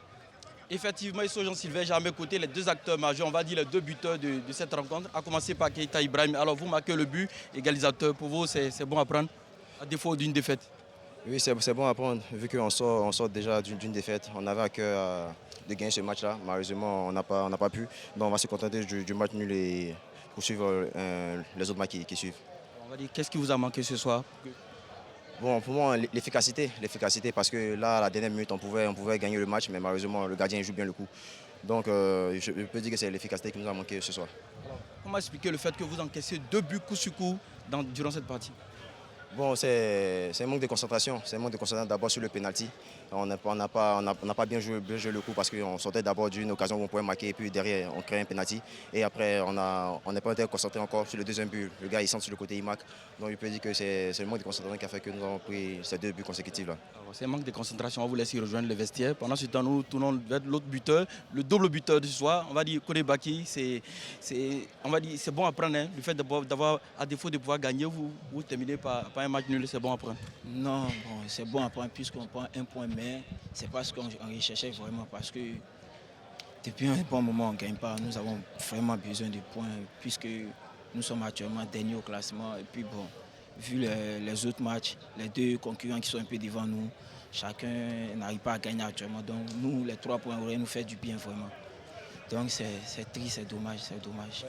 Effectivement, ils sont Jean-Sylvain, j'ai à mes côtés les 2 acteurs majeurs, on va dire les 2 buteurs de cette rencontre, à commencer par Keita Ibrahim. Alors vous marquez le but, égalisateur, pour vous c'est bon à prendre, à défaut d'une défaite? Oui, c'est bon à prendre, vu qu'on sort déjà d'une défaite. On avait à cœur de gagner ce match-là. Malheureusement, on n'a pas pu. Donc on va se contenter du match nul et poursuivre les autres matchs qui suivent. On va dire, qu'est-ce qui vous a manqué ce soir? Bon, pour moi, l'efficacité, parce que là, à la dernière minute, on pouvait gagner le match, mais malheureusement, le gardien joue bien le coup. Donc je peux dire que c'est l'efficacité qui nous a manqué ce soir. Alors, comment expliquer le fait que vous encaissez 2 buts coup sur coup durant cette partie? Bon, c'est un manque de concentration. C'est un manque de concentration d'abord sur le penalty. On n'a pas bien joué le coup parce qu'on sortait d'abord d'une occasion où on pouvait marquer et puis derrière on crée un penalty. Et après on n'est pas été concentré encore sur le deuxième but. Le gars il centre sur le côté, il marque. Donc je peux dire que c'est le manque de concentration qui a fait que nous avons pris ces 2 buts consécutifs là. C'est un manque de concentration, on va vous laisser rejoindre le vestiaire. Pendant ce temps, nous tournons vers l'autre buteur, le double buteur de ce soir. On va dire Konebaki, c'est bon à prendre. Hein, le fait d'avoir, à défaut de pouvoir gagner, vous terminez par un match nul, c'est bon à prendre. Non, bon, c'est bon à prendre puisqu'on prend 1 point, mais c'est pas ce qu'on recherchait vraiment parce que depuis un bon moment, on ne gagne pas. Nous avons vraiment besoin de points puisque nous sommes actuellement derniers au classement. Et puis bon, vu les autres matchs, les 2 concurrents qui sont un peu devant nous, chacun n'arrive pas à gagner actuellement. Donc nous, les 3 points auraient nous fait du bien vraiment. Donc c'est triste, c'est dommage.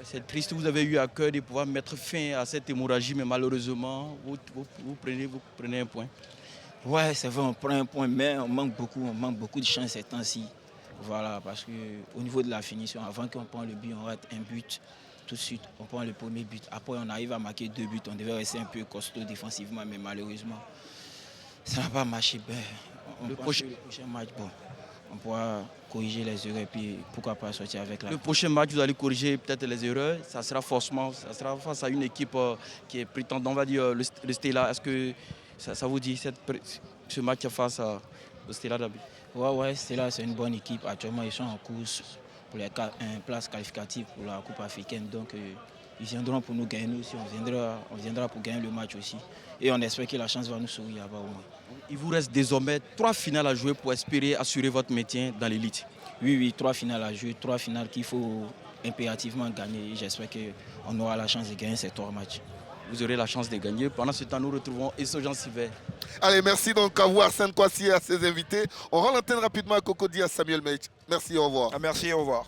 C'est triste, vous avez eu à cœur de pouvoir mettre fin à cette hémorragie, mais malheureusement, vous prenez un point. Ouais, c'est vrai, on prend un point, mais on manque beaucoup de chance ces temps-ci. Voilà, parce qu'au niveau de la finition, avant qu'on prenne le but, on rate un but. Tout de suite, on prend le premier but. Après, on arrive à marquer 2 buts. On devait rester un peu costaud défensivement, mais malheureusement, ça n'a pas marché. Le prochain match, bon, on pourra corriger les erreurs et puis pourquoi pas sortir avec la... Le prochain match, vous allez corriger peut-être les erreurs. Ça sera face à une équipe qui est prétendante, on va dire le Stella. Est-ce que ça vous dit ce match face à le Stella d'Abidjan? Ouais, Stella, c'est une bonne équipe. Actuellement, ils sont en course pour les places qualificatives pour la Coupe africaine. Donc, ils viendront pour nous gagner. Nous aussi, on viendra pour gagner le match aussi. Et on espère que la chance va nous sourire là-bas au moins. Il vous reste désormais 3 finales à jouer pour espérer assurer votre maintien dans l'élite. Oui, 3 finales à jouer, 3 finales qu'il faut impérativement gagner. J'espère qu'on aura la chance de gagner ces 3 matchs. Vous aurez la chance de gagner. Pendant ce temps, nous retrouvons Esso Jean-Sylvain. Allez, merci donc à vous Arsène Kouassi et à ses invités. On rend l'antenne rapidement à Cocody, à Samuel Meïch. Merci, au revoir. Merci, au revoir.